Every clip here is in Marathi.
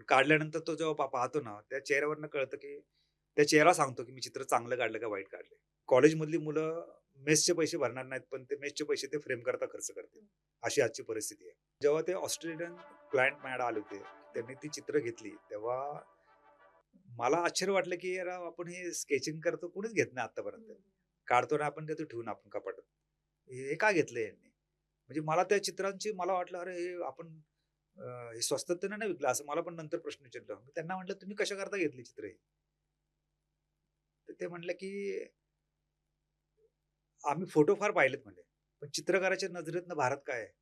पण काढल्यानंतर तो जेव्हा पाहतो ना, त्या चेहऱ्यावरनं कळतं, की त्या चेहरा सांगतो, की मी चित्र चांगलं काढलं का वाईट काढलंय. कॉलेजमधली मुलं मेसचे पैसे भरणार नाहीत, पण ते मेसचे पैसे ते फ्रेम करता खर्च करतील. अशी आजची परिस्थिती आहे. जेव्हा ते ऑस्ट्रेलियन क्लायंट माझ्याकडे आले होते, त्यांनी ती चित्र घेतली, तेव्हा मला आश्चर्य वाटलं, की यार आपण हे स्केचिंग करतो कोणीच घेत नाही आत्तापर्यंत. काढतो ना आपण ते ठेवून आपण कपाटात. हे का घेतलंय यांनी? म्हणजे मला त्या चित्रांची मला वाटलं, अरे हे आपण हे स्वस्तात तर नाही विकलं, असं मला पण नंतर प्रश्न विचारला. मी त्यांना म्हटलं, "तुम्ही कशाकरता घेतली चित्र ही?" तर ते म्हटले, की "आम्ही फोटो फार पाहिलेत" म्हणे. "पण चित्रकाराच्या नजरेतनं भारत काय आहे?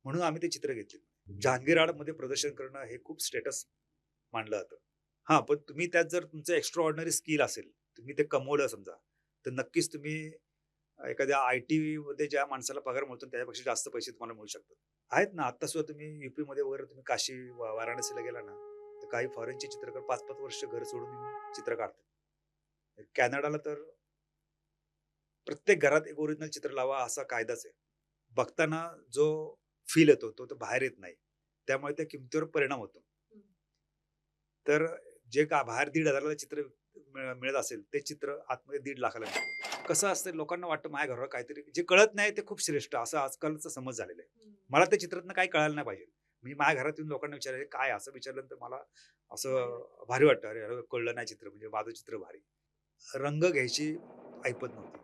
म्हणून आम्ही ते चित्र घेतली." जहांगीर आर्टमध्ये प्रदर्शन करणं हे खूप स्टेटस मानलं जातं. हां, पण तुम्ही त्यात जर तुमचं एक्स्ट्रा ऑर्डिनरी स्किल असेल, तुम्ही ते कमवलं समजा, तर नक्कीच तुम्ही एखाद्या आय-टीमध्ये ज्या माणसाला पगार मिळतो त्याच्यापेक्षा जास्त पैसे तुम्हाला मिळू शकतात. आहेत ना, आत्ता सुद्धा तुम्ही यूपीमध्ये वगैरे तुम्ही काशी, वाराणसीला गेला ना, तर काही फॉरेनचे चित्रकार 5-5 वर्ष घर सोडून येऊन चित्र काढतात. कॅनडाला तर प्रत्येक घरात एक ओरिजिनल चित्र लावा असा कायदाच आहे. बघताना जो फील येतो तो तर बाहेर येत नाही. त्यामुळे त्या किमतीवर परिणाम होतो. तर जे का बाहेर 1,500 ला चित्र मिळत असेल, ते चित्र आतमध्ये 1.5 लाखाला मिळतं. कसं असतं लोकांना वाटतं माझ्या घरावर काहीतरी जे कळत नाही ते खूप श्रेष्ठ असं आजकालचा समज झालेला आहे. मला त्या चित्रातनं काही कळायला नाही पाहिजे. मी माझ्या घरात येऊन लोकांना विचारलं, "हे काय?" असं विचारल्यानंतर मला असं भारी वाटतं. अरे, अरे कळलं नाही चित्र म्हणजे माझं चित्र भारी. रंग घ्यायची ऐपत नव्हती.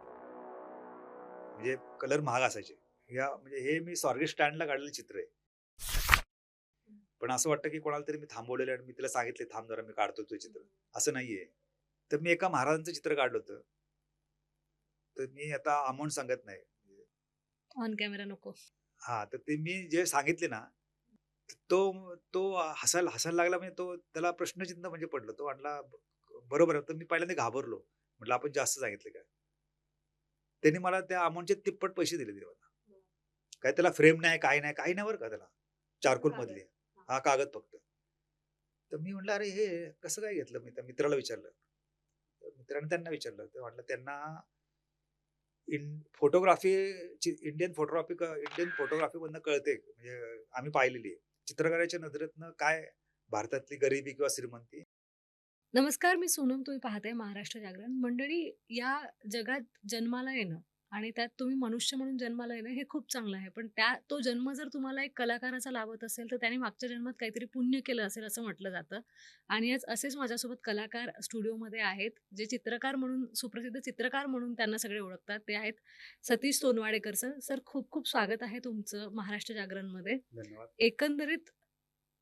म्हणजे कलर महाग असायचे. म्हणजे हे मी स्वारगेट स्टँडला काढलेलं चित्र आहे. पण असं वाटतं की कोणाला तरी मी थांबवलेलं आणि मी तिला सांगितले, "थांब जरा मी काढतो तुझं चित्र." असं नाहीये. तर मी एका महाराजांचं चित्र काढलं होतं. तर मी आता अमाउंट सांगत नाही. ऑन कॅमेरा नको. हां, तर ते मी जे सांगितले ना, तो तो हसायला हसायला लागला म्हणजे त्याला प्रश्नचिन्ह म्हणजे पडलं. तो म्हटला, "बरोबर आहे." तर मी पहिल्यांदा घाबरलो. म्हटलं, "आपण जास्त सांगितले काय?" त्यांनी मला त्या अमाउंटचे तिप्पट पैसे दिले तेव्हा. काय त्याला फ्रेम नाही, काही नाही, काही नाही बरं का त्याला. चारकोल मधली. हा कागद फक्त. तर मी म्हटलं, "अरे हे कसं काय घेतलं?" मी त्या मित्राला विचारलं. तर मित्राने त्यांना विचारलं. तर म्हटलं त्यांना इन फोटोग्राफीची इंडियन फोटोग्राफीमधनं कळते. म्हणजे आम्ही पाहिलेली आहे. चित्रकाराच्या नजरेतनं काय भारतातली गरिबी किंवा श्रीमंती. नमस्कार, मी सोनम. तुम्ही पाहताय महाराष्ट्र जागरण. मंडळी, या जगात जन्माला येणं आणि त्यात तुम्ही मनुष्य म्हणून जन्माला येणं हे खूप चांगलं आहे. पण तो जन्म जर तुम्हाला एक कलाकाराचा लाभत असेल, तर त्याने मागच्या जन्मात काहीतरी पुण्य केलं असेल असं म्हटलं जातं. आणि आज असेच माझ्यासोबत कलाकार स्टुडिओमध्ये आहेत, जे चित्रकार म्हणून सुप्रसिद्ध चित्रकार म्हणून त्यांना सगळे ओळखतात. ते आहेत सतीश सोनवाडेकर सर. सर, खूप खूप स्वागत आहे तुमचं महाराष्ट्र जागरणमध्ये. धन्यवाद. एकंदरीत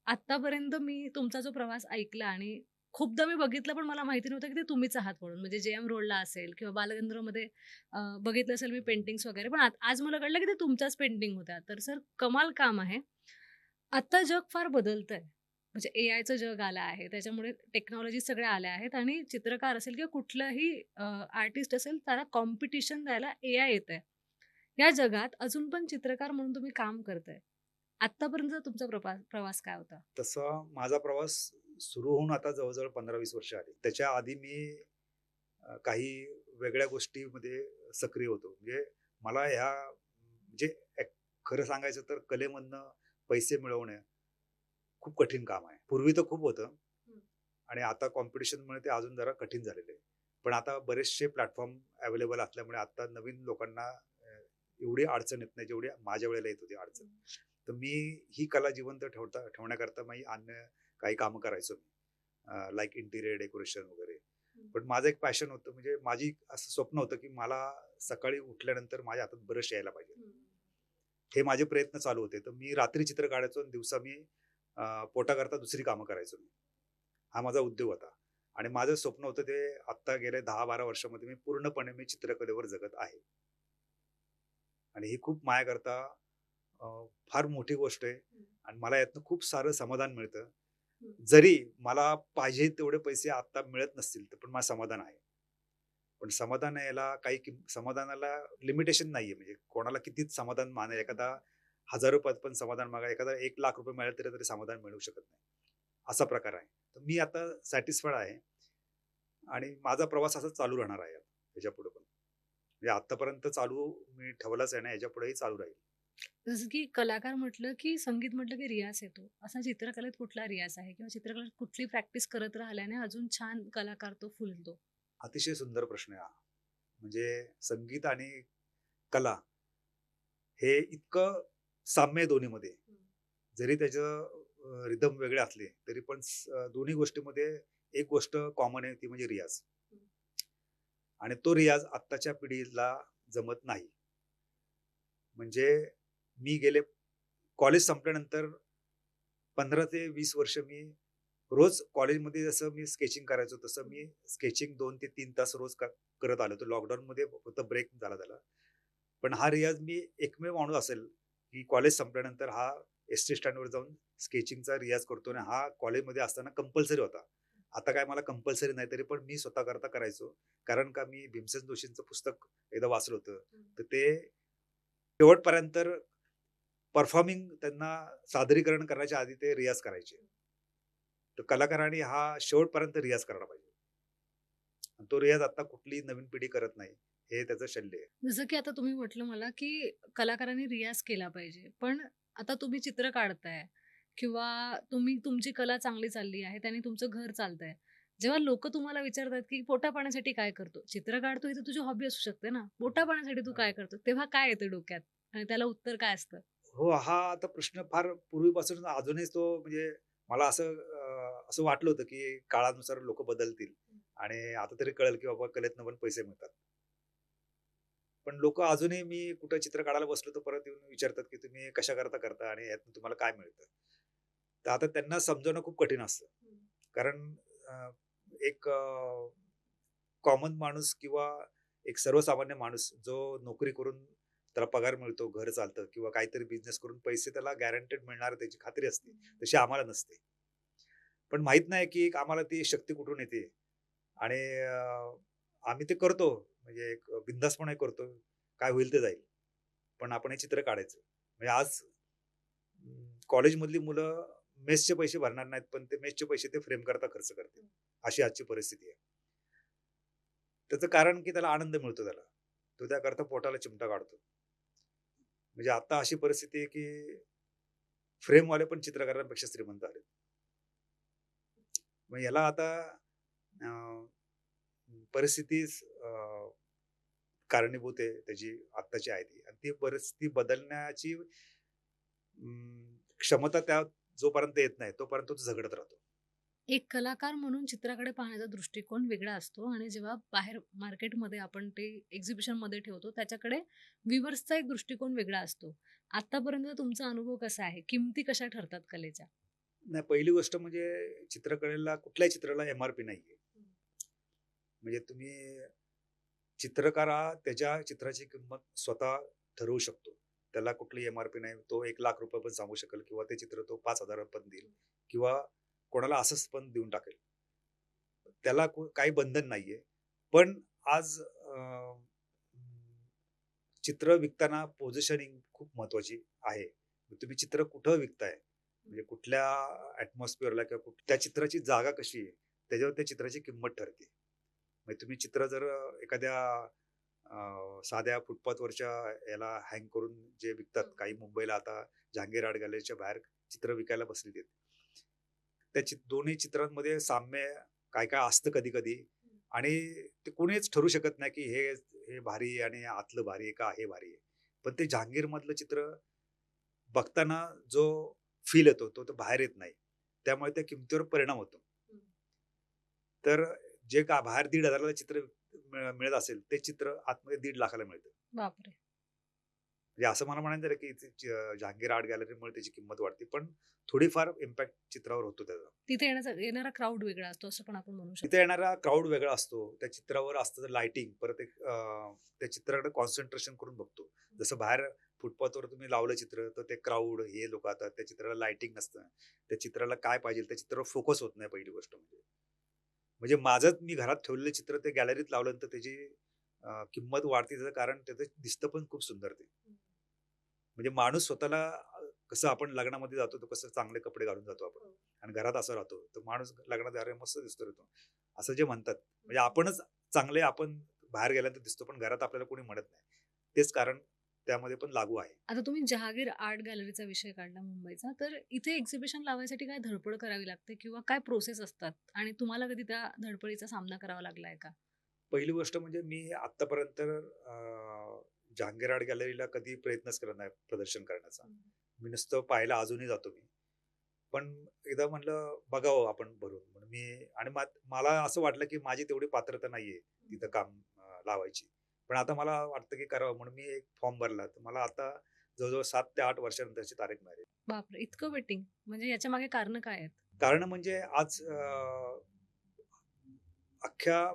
आत्तापर्यंत मी तुमचा जो प्रवास ऐकला आणि खूपदा मी बघितलं, पण मला माहिती नव्हतं की ते तुम्हीच आहात म्हणून. म्हणजे जे.एम. रोडला असेल किंवा बालगंधर्वमध्ये बघितलं असेल मी पेंटिंग्स वगैरे. पण आज मला कळलं की ते तुमच्याच पेंटिंग होत्या. तर सर, कमाल काम आहे. आता जग फार बदलतंय. म्हणजे एआयचं जग आलं आहे. त्याच्यामुळे टेक्नॉलॉजी सगळ्या आल्या आहेत आणि चित्रकार असेल किंवा कुठलाही आर्टिस्ट असेल, त्याला कॉम्पिटिशन द्यायला एआय येतंय. या जगात अजून पण चित्रकार म्हणून तुम्ही काम करताय. आत्तापर्यंतचा तुमचा प्रवास काय होता? तसा माझा प्रवास सुरू होऊन आता जवळ-जवळ 15-20 वर्ष आली. त्याच्या आधी मी काही वेगळ्या गोष्टीमध्ये सक्रिय होतो. म्हणजे मला म्हणजे एक खरं सांगायचं तर कलेमधनं पैसे मिळवणं खूप कठीण काम आहे. पूर्वी तर खूप होतं आणि आता कॉम्पिटिशनमुळे ते अजून जरा कठीण झालेलं आहे. पण आता बरेचसे प्लॅटफॉर्म अवेलेबल असल्यामुळे आता नवीन लोकांना एवढी अडचण येत नाही, जेवढी माझ्या वेळेला येत होती अडचण. तर मी ही कला जिवंत ठेवण्याकरता मी अन्य काही कामं करायचो मी. लाइक इंटिरियर डेकोरेशन वगैरे. पण माझं एक पॅशन होतं म्हणजे माझी असं स्वप्न होतं, की मला सकाळी उठल्यानंतर माझ्या हातात ब्रश यायला पाहिजे. हे माझे प्रयत्न चालू होते. तर मी रात्री चित्र काढायचो आणि दिवसा मी पोटाकरता दुसरी कामं करायचो मी. हा माझा उद्योग होता. आणि माझं स्वप्न होतं ते आत्ता गेल्या 10-12 वर्षामध्ये मी पूर्णपणे चित्रकलेवर जगत आहे. आणि ही खूप माझ्याकरता अ, फार मोठी गोष्ट आहे आणि मला यातनं खूप सारं समाधान मिळतं. जरी मला पाहिजे तेवढे पैसे आता मिळत नसतील, तर पण मला समाधान आहे. पण समाधान याला समाधानाला लिमिटेशन नाहीये. म्हणजे कोणाला कितीच समाधान मानेल. एखादा ₹1000 पण समाधान मागा, एखादा ₹1,00,000 मिळाले तरी समाधान मिळू शकत नाही. असा प्रकार आहे. तर मी आता सॅटिस्फाईड आहे आणि माझा प्रवास असाच चालू राहणार आहे ह्याच्यापुढे पण. म्हणजे आत्तापर्यंत चालू मी ठेवलाच आहे ना, ह्याच्यापुढेही चालू राहील. जसं की कलाकार म्हटलं, की संगीत म्हटलं, की रियाज येतो. असा चित्रकलेत कुठला रियाज आहे किंवा चित्रकलेत कुठली प्रॅक्टिस करत राहिल्याने अजून छान कलाकार तो फुलतो? अतिशय सुंदर प्रश्न आहे हा. म्हणजे संगीत आणि कला हे इतकं साम्य आहे दोन्हीमध्ये. जरी त्याचं रिदम वेगळे असले, तरी पण दोन्ही गोष्टीमध्ये एक गोष्ट कॉमन आहे, ती म्हणजे रियाज. आणि तो रियाज आत्ताच्या पिढीला जमत नाही. म्हणजे मी गेले कॉलेज संपल्यानंतर 15 ते 20 वर्ष मी रोज कॉलेजमध्ये जसं मी स्केचिंग करायचो, तसं मी स्केचिंग 2 ते 3 तास रोज करत आलो. तर लॉकडाऊनमध्ये फक्त ब्रेक झाला त्याला. पण हा रियाज मी एकमेव माणूस असेल, की कॉलेज संपल्यानंतर हा एस-टी स्टँडवर जाऊन स्केचिंगचा रियाज करतो आणि हा कॉलेजमध्ये असताना कंपल्सरी होता. आता काय मला कंपल्सरी नाही, तरी पण मी स्वतःकरता करायचो. कारण का मी भीमसेन जोशींचं पुस्तक एकदा वाचलं होतं. तर ते शेवटपर्यंत परफॉर्मिंग त्यांना सादरीकरण करण्याच्या आधी ते रियाज करायचे. तर कलाकारांनी हा शेवटपर्यंत रियाज करायला पाहिजे. आणि तो रियाज आता कुठली नवीन पिढी करत नाही. हे त्याचं शल्य आहे. जसं की आता तुम्ही म्हटलं मला, की कलाकारांनी रियाज केला पाहिजे. पण आता तुम्ही चित्र काढताय किंवा तुम्ही तुमची कला चांगली चालली आहे, त्याने तुमचं घर चालतंय. जेव्हा लोकं तुम्हाला विचारतात, की पोटापाण्यासाठी काय करतो? चित्र काढतो ही तर तुझी हॉबी असू शकते ना. पोटापाण्यासाठी तू काय करतो? तेव्हा काय येतं डोक्यात? आणि त्याला उत्तर काय असतं? हो, हा आता प्रश्न फार पूर्वीपासून अजूनही तो म्हणजे मला असं वाटलं होतं, की काळानुसार लोकं बदलतील आणि आता तरी कळेल, की बाबा कलेतनं पण पैसे मिळतात. पण लोकं अजूनही मी कुठं चित्र काढायला बसलो, तर परत येऊन विचारतात, की तुम्ही कशाकरता करता आणि यातून तुम्हाला काय मिळतं? तर आता त्यांना समजावणं खूप कठीण असतं. कारण अ, एक कॉमन माणूस किंवा एक सर्वसामान्य माणूस जो नोकरी करून त्याला पगार मिळतो, घर चालतं किंवा काहीतरी बिझनेस करून पैसे त्याला गॅरंटेड मिळणार त्याची खात्री असते. तशी आम्हाला नसते. पण माहीत नाही, की आम्हाला ती शक्ती कुठून येते आणि आम्ही ते करतो. म्हणजे एक बिनधास्तपणे करतो. काय होईल ते जाईल. पण आपण हे चित्र काढायचं. म्हणजे आज कॉलेजमधली मुलं मेसचे पैसे भरणार नाहीत, पण ते मेसचे पैसे ते फ्रेम करता खर्च करतील. अशी आजची परिस्थिती आहे. त्याचं कारण की त्याला आनंद मिळतो त्याला. तो त्याकरता पोटाला चिमटा काढतो. म्हणजे आता अशी परिस्थिती आहे की फ्रेमवाले पण चित्रकारांपेक्षा श्रीमंत आलेत. मग याला आता अ, परिस्थितीच कारणीभूत आहे त्याची आत्ताची आहे ती. आणि ती परिस्थिती बदलण्याची क्षमता त्या जोपर्यंत येत नाही, तोपर्यंत तो झगडत राहतो. एक कलाकार म्हणून चित्राकडे पाहण्याचा दृष्टिकोन वेगळा असतो आणि जेव्हा बाहेर मार्केटमध्ये आपण ते एक्झिबिशनमध्ये ठेवतो त्याच्याकडे व्ह्युअर्सचा एक दृष्टिकोन वेगळा असतो. आतापर्यंत तुमचा अनुभव कसा आहे? किमती कशा ठरतात कलेच्या? नाही, पहिली गोष्ट म्हणजे चित्रकलेला कुठल्याही चित्राला एम-आर-पी नाहीये. म्हणजे तुम्ही चित्रकार हा त्याच्या चित्राची किंमत स्वतः ठरवू शकतो. त्याला कुठली एम-आर-पी नाही. तो ₹1,00,000 पण सांगू शकेल किंवा ते चित्र तो 5,000 पण देईल किंवा कोणाला असंच पण देऊन टाकेल. त्याला काही बंधन नाहीये. पण आज चित्र विकताना पोझिशनिंग खूप महत्वाची आहे. तुम्ही चित्र कुठं विकताय? म्हणजे कुठल्या ॲटमॉस्फिअरला किंवा त्या चित्राची जागा कशी आहे? त्याच्यावर त्या चित्राची किंमत ठरते. म्हणजे तुम्ही चित्र जर एखाद्या साध्या फुटपाथवरच्या याला हँग करून जे विकतात, काही मुंबईला आता जहांगीर आर्ट गॅलरीच्या बाहेर चित्र विकायला बसलेली आहेत. त्या दोन्ही चित्रांमध्ये साम्य काय-काय असतं कधी-कधी आणि ते कोणीच ठरवू शकत नाही, की हे भारी आहे आणि आतलं भारी आहे का हे भारी आहे. पण ते जहांगीरमधलं चित्र बघताना जो फील येतो, तो बाहेर येत नाही. त्यामुळे त्या किमतीवर परिणाम होतो. तर जे का बाहेर 1,500 ला चित्र मिळत असेल, ते चित्र आतमध्ये 1,50,000 ला मिळतं. बापरे! म्हणजे असं मला म्हणायचं नाही, की जहांगीर आर्ट गॅलरीमुळे त्याची किंमत वाढते, पण थोडीफार इम्पॅक्ट चित्रावर होतो त्याचा. तिथे येणारा क्राउड वेगळा असतो असं पण आपण म्हणू तिथे शकतो. येणारा क्राउड वेगळा असतो. त्या चित्रावर असतं लाइटिंग, परत एक त्या चित्राकडे कॉन्सन्ट्रेशन करून बघतो. जसं बाहेर फुटपाथवर तुम्ही लावलं चित्र, तर ते क्राउड हे लोकं आता त्या चित्राला लाइटिंग नसतं. त्या चित्राला काय पाहिजे, त्या चित्रावर फोकस होत नाही पहिली गोष्ट म्हणजे. म्हणजे माझंच मी घरात ठेवलेलं चित्र ते गॅलरीत लावल्यानंतर त्याची किंमत वाढते. त्याचं कारण त्याचं दिसतं पण खूप सुंदर ते. म्हणजे माणूस स्वतःला कसं आपण लग्नामध्ये जातो, तर कसं चांगले कपडे घालून जातो आपण आणि घरात असं राहतो. तर माणूस लग्नात अरे मस्त दिसतो रे तो, असं जे म्हणतात. म्हणजे आपणच चांगले आपण बाहेर गेल्यानंतर दिसतो, पण घरात आपल्याला कोणी म्हणत नाही. तेच कारण त्यामध्ये पण लागू आहे. आता तुम्ही जहागीर आर्ट गॅलरीचा विषय काढला मुंबईचा, तर इथे एक्झिबिशन लावायसाठी काय धडपड करावी लागते किंवा काय प्रोसेस असतात आणि तुम्हाला कधी त्या धडपडीचा सामना करावा लागलाय का? पहिली गोष्ट म्हणजे मी आत्तापर्यंत जहांगीर आर्ट गॅलरीला कधी प्रयत्नच केला नाही प्रदर्शन करण्याचा. मी नुसतं पाहायला अजूनही जातो मी. पण एकदा म्हटलं बघावं आपण भरून म्हणून मी आणि मला असं वाटलं की माझी तेवढी पात्रता नाहीये तिथं काम लावायची. पण आता मला वाटतं की करावं म्हणून मी एक फॉर्म भरला. तर मला आता जवळ-जवळ 7 ते 8 वर्षानंतरची तारीख मिळाली. बापरे! इतकं वेटिंग म्हणजे याच्या मागे कारणं काय आहेत? कारण म्हणजे आज अख्ख्या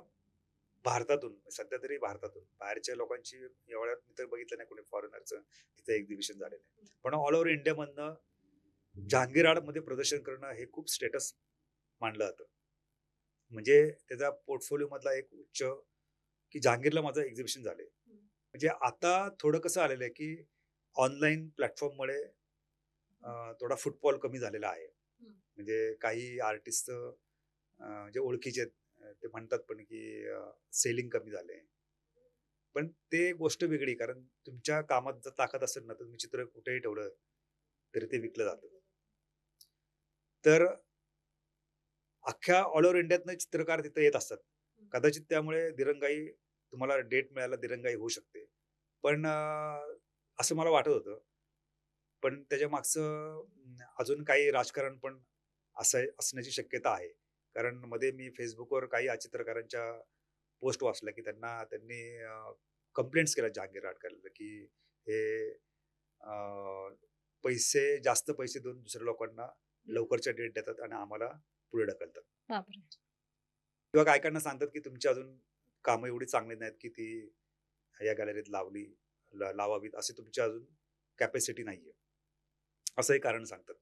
भारतातून सध्या तरी भारतातून बाहेरच्या लोकांची एवढ्यात मी तर बघितलं नाही कोणी फॉरेनरचं तिथे एक्झिबिशन झालेलं आहे. पण ऑल ओव्हर इंडियामधनं जहांगीर आर्टमध्ये प्रदर्शन करणं हे खूप स्टेटस मानलं जातं. म्हणजे त्याचा पोर्टफोलिओ मधला एक उच्च की जहांगीरला माझं एक्झिबिशन झाले. म्हणजे आता थोडं कसं आलेलं आहे की ऑनलाईन प्लॅटफॉर्ममुळे थोडा फुटफॉल कमी झालेला आहे. म्हणजे काही आर्टिस्ट जे ओळखीचे आहेत, ते म्हणतात पण की सेलिंग कमी झाले. पण ते गोष्ट वेगळी कारण तुमच्या कामात जर ताकद असेल ना, तर तुम्ही चित्र कुठेही ठेवलं तरी ते विकलं जातं. तर अख्ख्या ऑल ओव्हर इंडियातनं चित्रकार तिथे येत असतात. कदाचित त्यामुळे दिरंगाई तुम्हाला डेट मिळायला दिरंगाई होऊ शकते. पण असं मला वाटत होतं. पण त्याच्या मागचं अजून काही राजकारण पण असण्याची शक्यता आहे. कारण मध्ये मी Facebookवर काही चित्रकारांच्या पोस्ट वाचल्या, की त्यांनी कंप्लेंट्स केल्या जहांगीर आर्टकरला, की हे जास्त पैसे देऊन दुसऱ्या लोकांना लवकरच्या डेट देतात आणि आम्हाला पुढे ढकलतात. बापरे! किंवा काही-काहींना सांगतात, की तुमची अजून कामं एवढी चांगली नाहीत, की ती या गॅलरीत लावावीत अशी तुमची अजून कॅपॅसिटी नाहीये. असंही कारण सांगतात.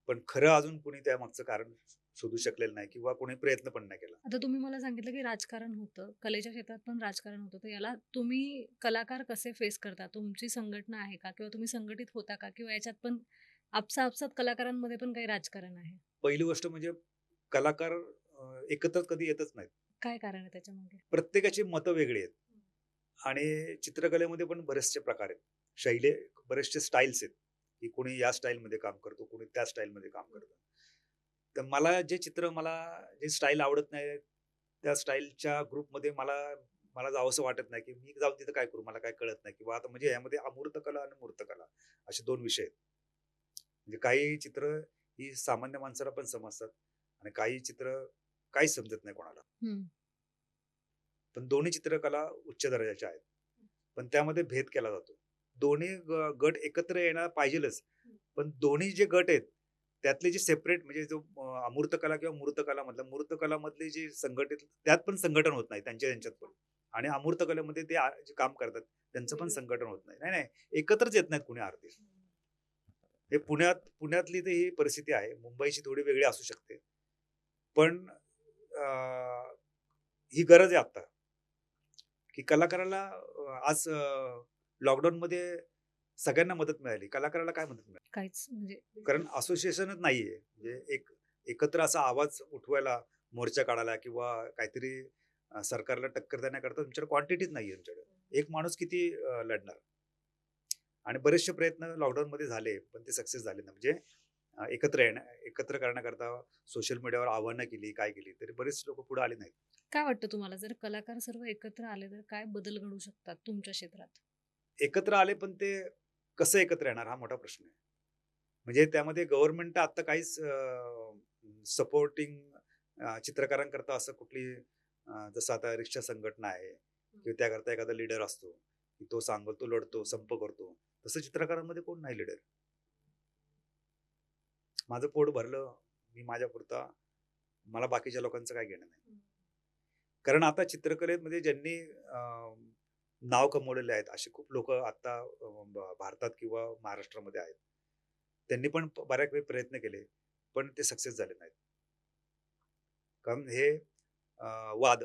पण खरं अजून कुणी त्यामागचं कारण शोधू शकलेलं नाही किंवा कोणी प्रयत्न पण नाही केला. आता तुम्ही मला सांगितलं, की राजकारण होतं, कलेच्या क्षेत्रात पण राजकारण होतं. तर याला तुम्ही कलाकार कसे फेस करता? तुमची संघटना आहे का? किंवा तुम्ही संघटित होता का? किंवा याच्यात पण आपसाआपसात कलाकारांमध्ये पण काही राजकारण आहे? पहिली गोष्ट म्हणजे कलाकार एकत्र कधी येतच नाहीत. काय कारण आहे त्याच्यामागे? प्रत्येकाची मतं वेगळी आहेत आणि चित्रकलेमध्ये पण बरेचसे प्रकार आहेत. बरेचसे स्टाईल्स आहेत, की कोणी या स्टाईलमध्ये काम करतो, कोणी त्या स्टाईलमध्ये काम करतं. तर मला जे स्टाईल आवडत नाही, त्या स्टाईलच्या ग्रुपमध्ये मला मला जावंसं वाटत नाही, की मी जाऊन तिथं काय करू? मला काय कळत नाही किंवा आता म्हणजे यामध्ये अमूर्त कला आणि मूर्त कला असे 2 विषय आहेत. म्हणजे काही चित्र ही सामान्य माणसाला पण समजतात आणि काही चित्र काहीच समजत नाही कोणाला. हं. पण दोन्ही चित्रकला उच्च दर्जाच्या आहेत. पण त्यामध्ये भेद केला जातो. दोन्ही गट एकत्र येणार पाहिजेलच. पण दोन्ही जे गट आहेत, त्यातले जे सेपरेट म्हणजे जो अमूर्त कला किंवा मूर्त कला मधला मूर्त कलामधले जे संघटित त्यात पण संघटन होत नाही त्यांच्यात पण. आणि अमूर्त कलेमध्ये ते जे काम करतात त्यांचं पण संघटन होत नाही. नाही, नाही. एकत्रच येत नाहीत कुणी आर्टिस्ट. हे पुण्यातली तर ही परिस्थिती आहे. मुंबईची थोडी वेगळी असू शकते. पण ही गरज आहे आता, की कलाकाराला आज लॉकडाऊनमध्ये सगळ्यांना मदत मिळाली. कलाकाराला काय मदत मिळाली? काहीच म्हणजे कारण असोसिएशनच नाहीये. म्हणजे एकत्र असा आवाज उठवायला, मोर्चा काढायला किंवा काहीतरी सरकारला टक्कर देण्याकरता तुमच्याकडे क्वांटिटीच नाहीये तुमच्याकडे. एक माणूस किती लढणार? आणि बरेचसे प्रयत्न लॉकडाऊनमध्ये झाले, पण ते सक्सेस झाले नाही. म्हणजे एकत्र करण्याकरता सोशल मीडियावर आव्हानं केली, काय केली, तरी बरेच लोकं पुढे आले नाहीत. काय वाटतं तुम्हाला जर कलाकार सर्व एकत्र आले तर काय बदल घडू शकतात तुमच्या क्षेत्रात? एकत्र आले, पण ते कसं एकत्र येणार हा मोठा प्रश्न आहे. म्हणजे त्यामध्ये गव्हर्नमेंट आता काहीच सपोर्टिंग चित्रकारांकरता असं कुठली जसं आता रिक्षा संघटना आहे किंवा त्याकरता एखादा लीडर असतो, की तो सांगतो, लढतो, संप करतो. तसं चित्रकारांमध्ये कोण नाही लीडर. माझं पोट भरलं, मी माझ्यापुरता, मला बाकीच्या लोकांचं काही घेणं नाही. कारण आता चित्रकलेमध्ये ज्यांनी नाव कमवलेले आहेत, असे खूप लोकं आता भारतात किंवा महाराष्ट्रामध्ये आहेत. त्यांनी पण बऱ्यापैकी प्रयत्न केले, पण ते सक्सेस झाले नाहीत. कारण हे वाद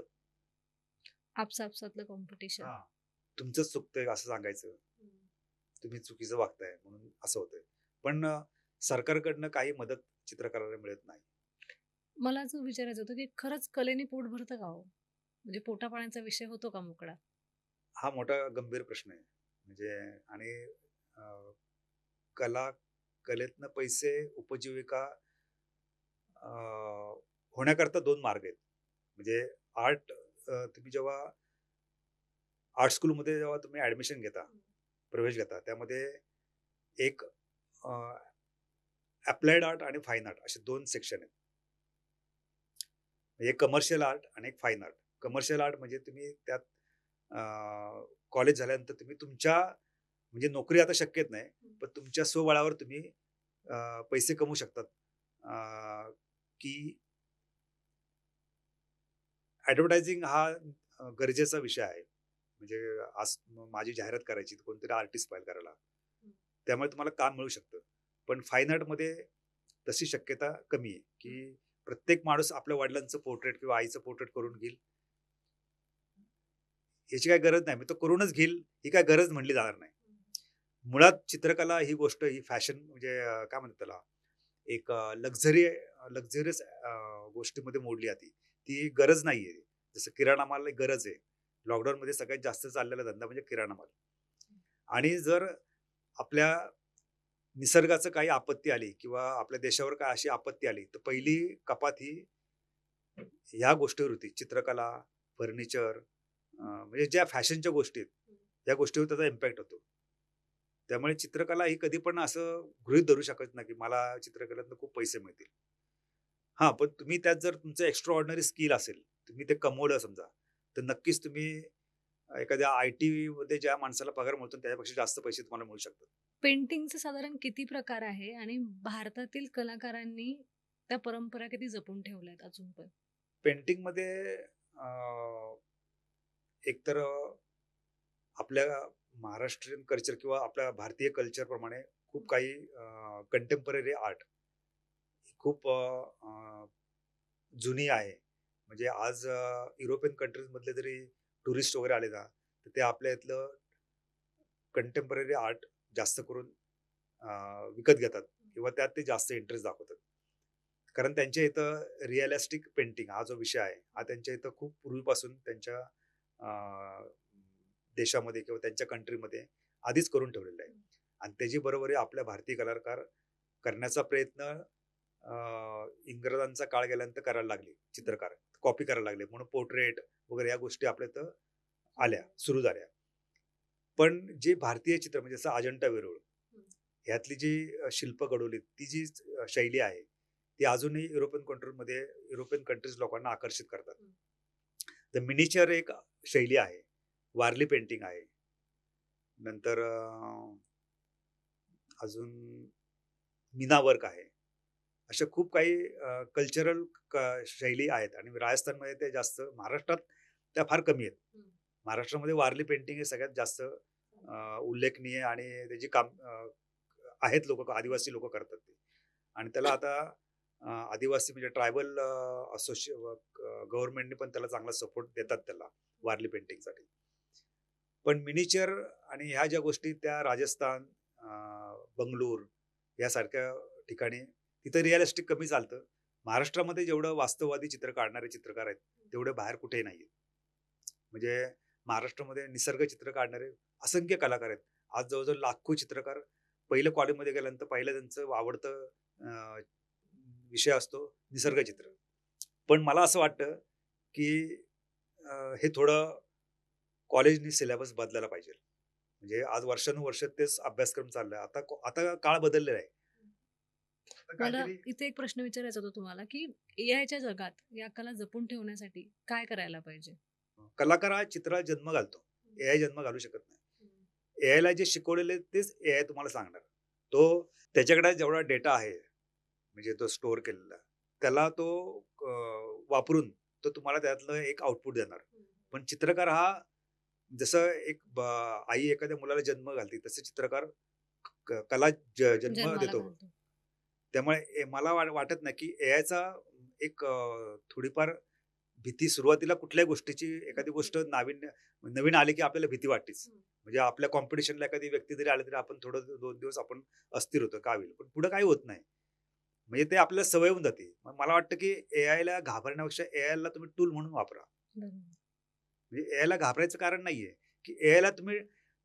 आपसातलं कॉम्पिटिशन. हां, तुमचंच चुकतंय असं सांगायचं. तुम्ही चुकीचं वागताय म्हणून असं होतंय. पण सरकारकडनं काही मदत चित्रकाराला मिळत नाही. मला असं विचारायचं होतं, की खरंच कलेने पोट भरतं का हो? म्हणजे पोटापाण्याचा विषय होतो का मोकळा? हा मोठा गंभीर प्रश्न आहे. म्हणजे आणि अ, कला कलेतनं पैसे उपजीविका अ, होण्याकरता 2 मार्ग आहेत. म्हणजे आर्ट तुम्ही जेव्हा आर्ट स्कूलमध्ये जेव्हा तुम्ही ॲडमिशन घेता, प्रवेश घेता, त्यामध्ये एक अप्लाइड आर्ट आणि फाईन आर्ट असे 2 सेक्शन आहेत. एक कमर्शियल आर्ट आणि एक फाईन आर्ट. कमर्शियल आर्ट म्हणजे तुम्ही त्यात कॉलेज झाल्यानंतर तुम्ही तुमच्या म्हणजे नोकरी आता शक्यच नाही, पण तुमच्या स्वबळावर तुम्ही पैसे कमवू शकतात. की ॲडव्हर्टायझिंग हा गरजेचा विषय आहे. म्हणजे आज माझी जाहिरात करायची, तर कोणतरी आर्टिस्ट पाहिजे करायला. त्यामुळे तुम्हाला काम मिळू शकतं. पण फाईन आर्टमध्ये तशी शक्यता कमी आहे, की प्रत्येक माणूस आपल्या वडिलांचं पोर्ट्रेट किंवा आईचं पोर्ट्रेट करून घेईल, याची काही गरज नाही. मी तो करूनच घेईल, ही काही गरज म्हणली जाणार नाही. मुळात चित्रकला ही गोष्ट ही फॅशन म्हणजे काय म्हणतात त्याला, एक लक्झरियस गोष्टीमध्ये मोडली जाते. ती गरज नाहीये. जसं किराणा माल एक गरज आहे. लॉकडाऊनमध्ये सगळ्यात जास्त चाललेला धंदा म्हणजे किराणा माल. आणि जर आपल्या निसर्गाचं काही आपत्ती आली किंवा आपल्या देशावर काय अशी आपत्ती आली, तर पहिली कपात ही ह्या गोष्टीवर होती. चित्रकला, फर्निचर म्हणजे ज्या फॅशनच्या गोष्टी आहेत, त्या गोष्टीवर त्याचा इम्पॅक्ट होतो. त्यामुळे चित्रकला ही कधी पण असं गृहीत धरू शकत नाही, की मला चित्रकलेतनं खूप पैसे मिळतील. हां, पण तुम्ही त्यात जर तुमचं एक्स्ट्रा ऑर्डिनरी स्किल असेल, तुम्ही ते कमवलं समजा, तर नक्कीच तुम्ही एखाद्या आय-टीमध्ये ज्या माणसाला पगार मिळतो त्याच्यापेक्षा जास्त पैसे तुम्हाला मिळू शकतात. पेंटिंगचे साधारण किती प्रकार आहे आणि भारतातील कलाकारांनी त्या परंपरा किती जपून ठेवल्यात अजून पण? पेंटिंगमध्ये अ, एकतर आपल्या महाराष्ट्रीयन कल्चर किंवा आपल्या भारतीय कल्चरप्रमाणे खूप काही कंटेम्पररी आर्ट खूप जुनी आहे. म्हणजे आज युरोपियन कंट्रीजमधले जरी टुरिस्ट वगैरे आले ना, तर ते आपल्या इथलं कंटेम्पररी आर्ट जास्त करून विकत घेतात किंवा त्यात ते जास्त इंटरेस्ट दाखवतात. कारण त्यांच्या इथं रिअलिस्टिक पेंटिंग हा जो विषय आहे, हा त्यांच्या इथं खूप पूर्वीपासून त्यांच्या अ, देशामध्ये किंवा त्यांच्या कंट्रीमध्ये आधीच करून ठेवलेलं आहे. आणि त्याची बरोबरी आपल्या भारतीय कलाकार करण्याचा प्रयत्न इंग्रजांचा काळ गेल्यानंतर करायला लागले चित्रकार. कॉपी करायला लागले. म्हणून पोर्ट्रेट वगैरे या गोष्टी आपल्या इथं आल्या, सुरू झाल्या. पण जे भारतीय चित्र म्हणजे जसं अजंठा वेरूळ ह्यातली जी शिल्प घडवलीत, ती जी शैली आहे, ती अजूनही युरोपियन कंट्रीज लोकांना आकर्षित करतात. तर मिनिचर एक शैली आहे. वारली पेंटिंग आहे. नंतर अजून मीना वर्क आहे. अशा खूप काही कल्चरल शैली आहेत आणि राजस्थानमध्ये ते जास्त, महाराष्ट्रात त्या फार कमी आहेत. महाराष्ट्रामध्ये वारली पेंटिंग हे सगळ्यात जास्त उल्लेखनीय आणि त्याची काम आहेत लोकं, आदिवासी लोकं करतात ते. आणि त्याला आता आदिवासी म्हणजे ट्रायबल गव्हर्नमेंटने पण त्याला चांगला सपोर्ट देतात त्याला, वारली पेंटिंगसाठी. पण मिनिचर आणि ह्या ज्या गोष्टी त्या राजस्थान, बंगलोर यासारख्या ठिकाणी तिथं रिअलिस्टिक कमी चालतं. महाराष्ट्रामध्ये जेवढं वास्तववादी चित्र काढणारे चित्रकार आहेत, तेवढे बाहेर कुठेही नाहीये. म्हणजे महाराष्ट्रामध्ये निसर्ग चित्र काढणारे असंख्य कलाकार आहेत. आज जवळ-जवळ लाखो चित्रकार पहिलं कॉलेजमध्ये गेल्यानंतर पहिलं त्यांचं आवडतं अ, विषय असतो निसर्ग चित्र. पण मला असं वाटतं, की हे थोडं कॉलेजनी सिलेबस बदलायला पाहिजे. म्हणजे आज वर्षानुवर्ष तेच अभ्यासक्रम चाललाय. आता काळ बदललेला आहे. आता मला काहीतरी इथे एक प्रश्न विचारायचा होता तुम्हाला, की एआयच्या जगात या कला जपून ठेवण्यासाठी काय करायला पाहिजे? कलाकार हा चित्राला जन्म घालतो. एआय जन्म घालू शकत नाही. एआयला जे शिकवलेले तेच एआय तुम्हाला सांगणार. तो त्याच्याकडे जेवढा डेटा आहे, म्हणजे तो स्टोअर केलेला, त्याला तो अ, वापरून तो तुम्हाला त्यातलं एक आउटपुट देणार. पण चित्रकार हा जसं आई एखाद्या मुलाला जन्म घालते, तसे चित्रकार कला जन्म जन्माला देतो. घालतो. त्यामुळे मला वाटत नाही, की एआयचा एक थोडीफार भीती सुरुवातीला कुठल्याही गोष्टीची एखादी गोष्ट नवीन आली, की आपल्याला भीती वाटतेच. म्हणजे आपल्या कॉम्पिटिशनला एखादी व्यक्ती जरी आली, तरी आपण थोडं 2 दिवस आपण अस्थिर होतो, का होईल? पण पुढे काही होत नाही. म्हणजे ते आपल्याला सवय होऊन जाते. मग मला वाटतं, की एआयला घाबरण्यापेक्षा एआयला तुम्ही टूल म्हणून वापरा. बरोबर. म्हणजे एआयला घाबरायचं कारण नाहीये, की एआयला तुम्ही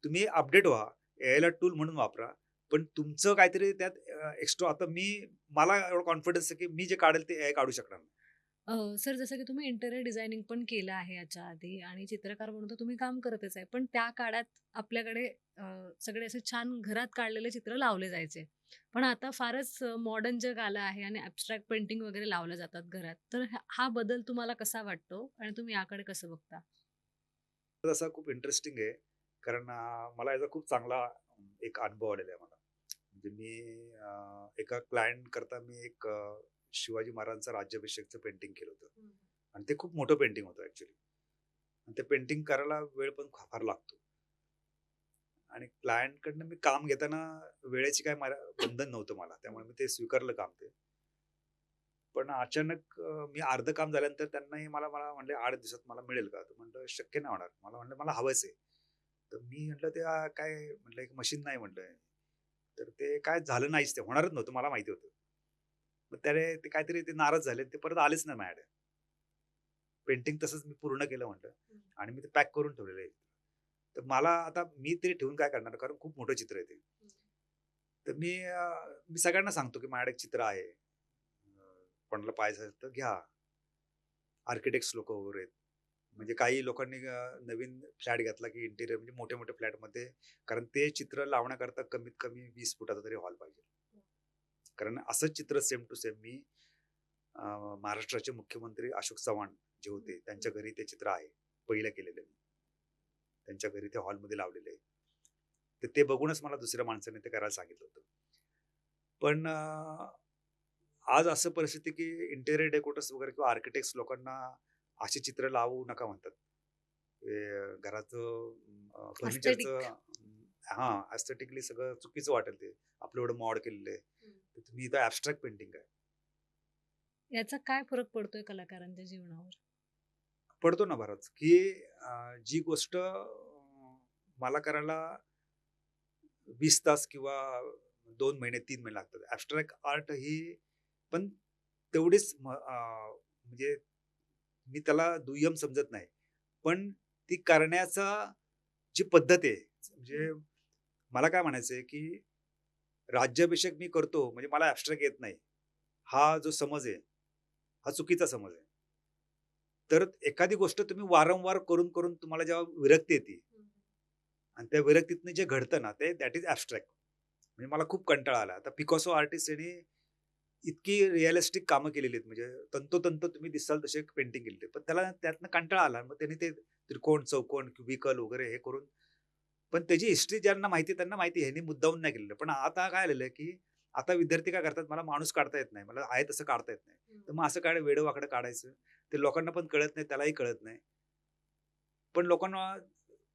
तुम्ही अपडेट व्हा. एआयला टूल म्हणून वापरा. पण तुमचं काहीतरी त्यात एक्स्ट्रा आता मला एवढा कॉन्फिडन्स आहे, की मी जे काढेल ते एआय काढू शकणार नाही. सर जसं की तुम्ही इंटेरियर डिझायनिंग पण केलं आहे याच्या आधी आणि चित्रकार म्हणून तर तुम्ही काम करतच आहे. पण त्या काळात आपल्याकडे सगळे असे छान घरात काढलेले चित्र लावले जायचे. पण आता फारच मॉडर्न जग आलं आहे आणि ॲब्स्ट्रॅक्ट पेंटिंग वगैरे लावल्या जातात घरात. तर हा बदल तुम्हाला कसा वाटतो आणि तुम्ही याकडे कसं बघता? तर तसा खूप इंटरेस्टिंग आहे. कारण मला याचा खूप चांगला एक अनुभव आलेला आहे मला. म्हणजे एका क्लायंट करता मी एक शिवाजी महाराजांचा राज्याभिषेकचं पेंटिंग केलं होतं. आणि ते खूप मोठं पेंटिंग होतं ॲक्चुअली. आणि ते पेंटिंग करायला वेळ पण फार लागतो. आणि क्लायंटकडनं मी काम घेताना वेळेची काय मला बंधन नव्हतं मला. त्यामुळे मी ते स्वीकारलं काम ते. पण अचानक मी अर्धं काम झाल्यानंतर त्यांनाही मला मला म्हणले, "8 दिवसात मला मिळेल का?" तर म्हटलं, "शक्य नाही होणार." मला म्हणलं, "मला हवंच आहे." तर मी म्हटलं, "ते काय?" म्हटलं, "एक मशीन नाही." म्हटलं. तर ते काय झालं नाहीच ते. होणारच नव्हतं मला माहिती होतं. मग ते काहीतरी नाराज झाले. ते परत आलेच नाही माझ्याकडे. पेंटिंग तसंच मी पूर्ण केलं म्हटलं आणि मी ते पॅक करून ठेवलेलं आहे. तर मला आता मी ते ठेवून काय करणार? कारण खूप मोठं चित्र आहे ते. तर मी सगळ्यांना सांगतो, की माझ्याकडे एक चित्र आहे. कोणाला पाहायचं असेल तर घ्या. आर्किटेक्ट्स लोकं वगैरे आहेत. म्हणजे काही लोकांनी नवीन फ्लॅट घेतला, की इंटिरियर म्हणजे मोठ्या-मोठ्या फ्लॅटमध्ये कारण ते चित्र लावण्याकरता कमीत कमी 20 फुटाचा तरी हॉल पाहिजे. कारण असंच चित्र सेम टू सेम मी अ, महाराष्ट्राचे मुख्यमंत्री अशोक चव्हाण जे होते, त्यांच्या घरी ते चित्र आहे. पहिलं केलेलं मी. त्यांच्या घरी ते हॉलमध्ये लावलेलं आहे. तर ते बघूनच मला दुसऱ्या माणसाने ते करायला सांगितलं होतं. पण आज असं परिस्थिती की इंटेरियर डेकोरर्स वगैरे किंवा आर्किटेक्ट्स लोकांना अशी चित्र लावू नका म्हणतात. ते घराचं एस्थेटिक. फर्निचरचं हां, एस्थेटिकली सगळं चुकीचं वाटेल ते. आपलं एवढं मॉड केलेलं आहे. तर तुम्ही इथं ॲब्स्ट्रॅक्ट पेंटिंग आहे. याचा काय फरक पडतोय कलाकारांच्या जीवनावर? पडतो ना बराच, की जी गोष्ट मला करायला 20 तास किंवा 2 महिने, 3 महिने लागतात. ॲब्स्ट्रॅक्ट आर्ट ही पण तेवढीच म्हणजे मी त्याला दुय्यम समजत नाही. पण ती करण्याचा जी पद्धत आहे, म्हणजे मला काय म्हणायचंय, की राज्याभिषेक मी करतो म्हणजे मला ॲब्स्ट्रॅक्ट येत नाही. हा जो समज आहे, हा चुकीचा समज आहे. तर एखादी गोष्ट तुम्ही वारंवार करून तुम्हाला जेव्हा विरक्ती येते आणि त्या विरक्तीतनं जे घडतं ना, ते दॅट इज ॲब्स्ट्रॅक्ट. म्हणजे मला खूप कंटाळा आला. आता पिकासो आर्टिस्ट यांनी इतकी रिअलिस्टिक कामं केलेली आहेत. म्हणजे तंतोतंत तुम्ही दिसाल तसे पेंटिंग केलेली आहे. पण त्याला त्यातनं कंटाळा आला. मग त्यांनी ते त्रिकोण, चौकोन, क्युबिकल वगैरे हे करून पण त्याची हिस्ट्री ज्यांना माहिती आहे त्यांना माहिती आहे. ह्यांनी मुद्दामून नाही केलेलं. पण आता काय झालेलं आहे, की आता विद्यार्थी काय करतात, मला माणूस काढता येत नाही. मला आहे तसं काढता येत नाही. तर मग असं काय वेडं-वाकडं काढायचं. ते लोकांना पण कळत नाही, त्यालाही कळत नाही. पण लोकांना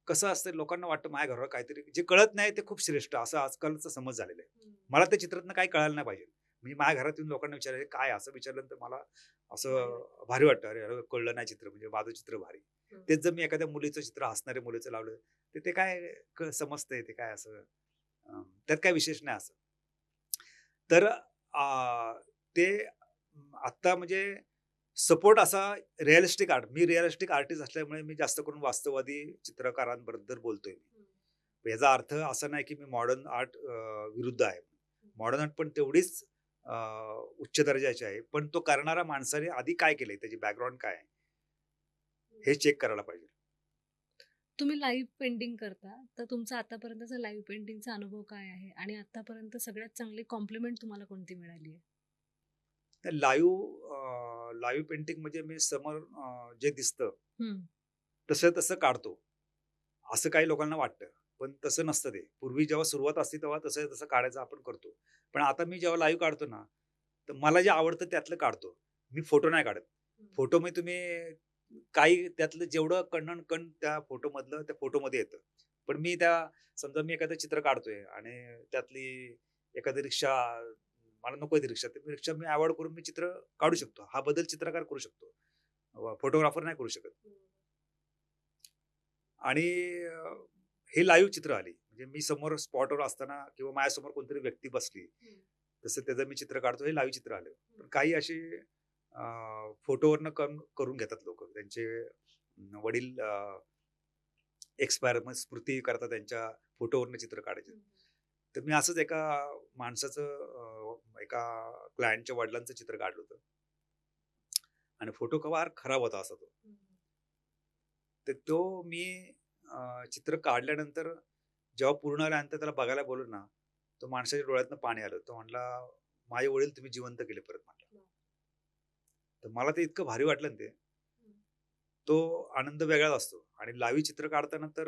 कसं असतं, लोकांना वाटतं माझ्या घरावर काहीतरी जे कळत नाही ते खूप श्रेष्ठ असं आजकालचा समज झालेला आहे. मला त्या चित्रातनं काही कळायला नाही पाहिजे. म्हणजे माझ्या घरात येऊन लोकांना विचारायचं काय असं विचारल्यानंतर मला असं भारी वाटतं. अरे, अरे कळलं नाही चित्र म्हणजे माझं चित्र भारी. तेच जर मी एखाद्या मुलीचं चित्र हसणाऱ्या मुलीचं लावलं, तर ते काय समजतंय ते काय असं त्यात काही विशेष नाही असं. तर ते आत्ता म्हणजे सपोर्ट असा रिअलिस्टिक आर्ट मी रिअलिस्टिक आर्टिस्ट असल्यामुळे मी जास्त करून वास्तववादी चित्रकारांबद्दल बोलतोय मी. याचा अर्थ असा नाही की मी मॉडर्न आर्ट विरुद्ध आहे. मॉडर्न आर्ट पण तेवढीच अ, उच्च दर्जाची आहे. पण तो करणारा माणसाने आधी काय केलंय, त्याची बॅकग्राऊंड काय आहे, हे चेक करायला पाहिजे. तुम्ही लाईव्ह पेंटिंग करता, तर तुमचा आतापर्यंतचा लाईव्ह पेंटिंगचा अनुभव काय आहे? आणि आतापर्यंत सगळ्यात चांगली कॉम्प्लिमेंट तुम्हाला कोणती मिळाली आहे? तर लाईव्ह पेंटिंग म्हणजे मी समोर जे दिसतं हं. तसं काढतो. असं काही लोकांना वाटतं. पण तसं नसतं ते. पूर्वी जेव्हा सुरुवात असते तेव्हा तसं काढायचं आपण करतो. पण आता मी जेव्हा लाईव्ह काढतो ना, तर मला जे आवडतं त्यातलं काढतो. मी फोटो नाही काढत. फोटो तुम्ही काही त्यातलं जेवढं कण कण त्या फोटोमधलं त्या फोटोमध्ये येतं. पण समजा मी एखादं चित्र काढतोय आणि त्यातली एखादी रिक्षा मला नकोय ती रिक्षा. तर रिक्षा मी अव्हॉइड करून मी चित्र काढू शकतो. हा बदल चित्रकार करू शकतो. फोटोग्राफर नाही करू शकत. आणि अ, हे लाईव्ह चित्र आली. म्हणजे मी समोर स्पॉटवर असताना किंवा माझ्यासमोर कोणतरी व्यक्ती बसली, तसं त्याचं मी चित्र काढतो हे लाईव्ह चित्र आलं. पण काही असे फोटोवरनं करून घेतात लोकं. त्यांचे वडील एक्सपायर मग स्मृती करता त्यांच्या फोटोवरनं चित्र काढायचे. तर मी असंच एका माणसाचं एका क्लायंटच्या वडिलांचं चित्र काढलं होतं आणि फोटो फार खराब होता असा तो. तर तो मी चित्र काढल्यानंतर जेव्हा पूर्ण आल्यानंतर त्याला बघायला बोललो ना, तो माणसाच्या डोळ्यातनं पाणी आलं. तो म्हटला, "माझे वडील तुम्ही जिवंत केले परत" म्हटला. तर मला ते इतकं भारी वाटलं ना ते. तो आनंद वेगळाच असतो आणि लाईव्ह चित्र काढताना तर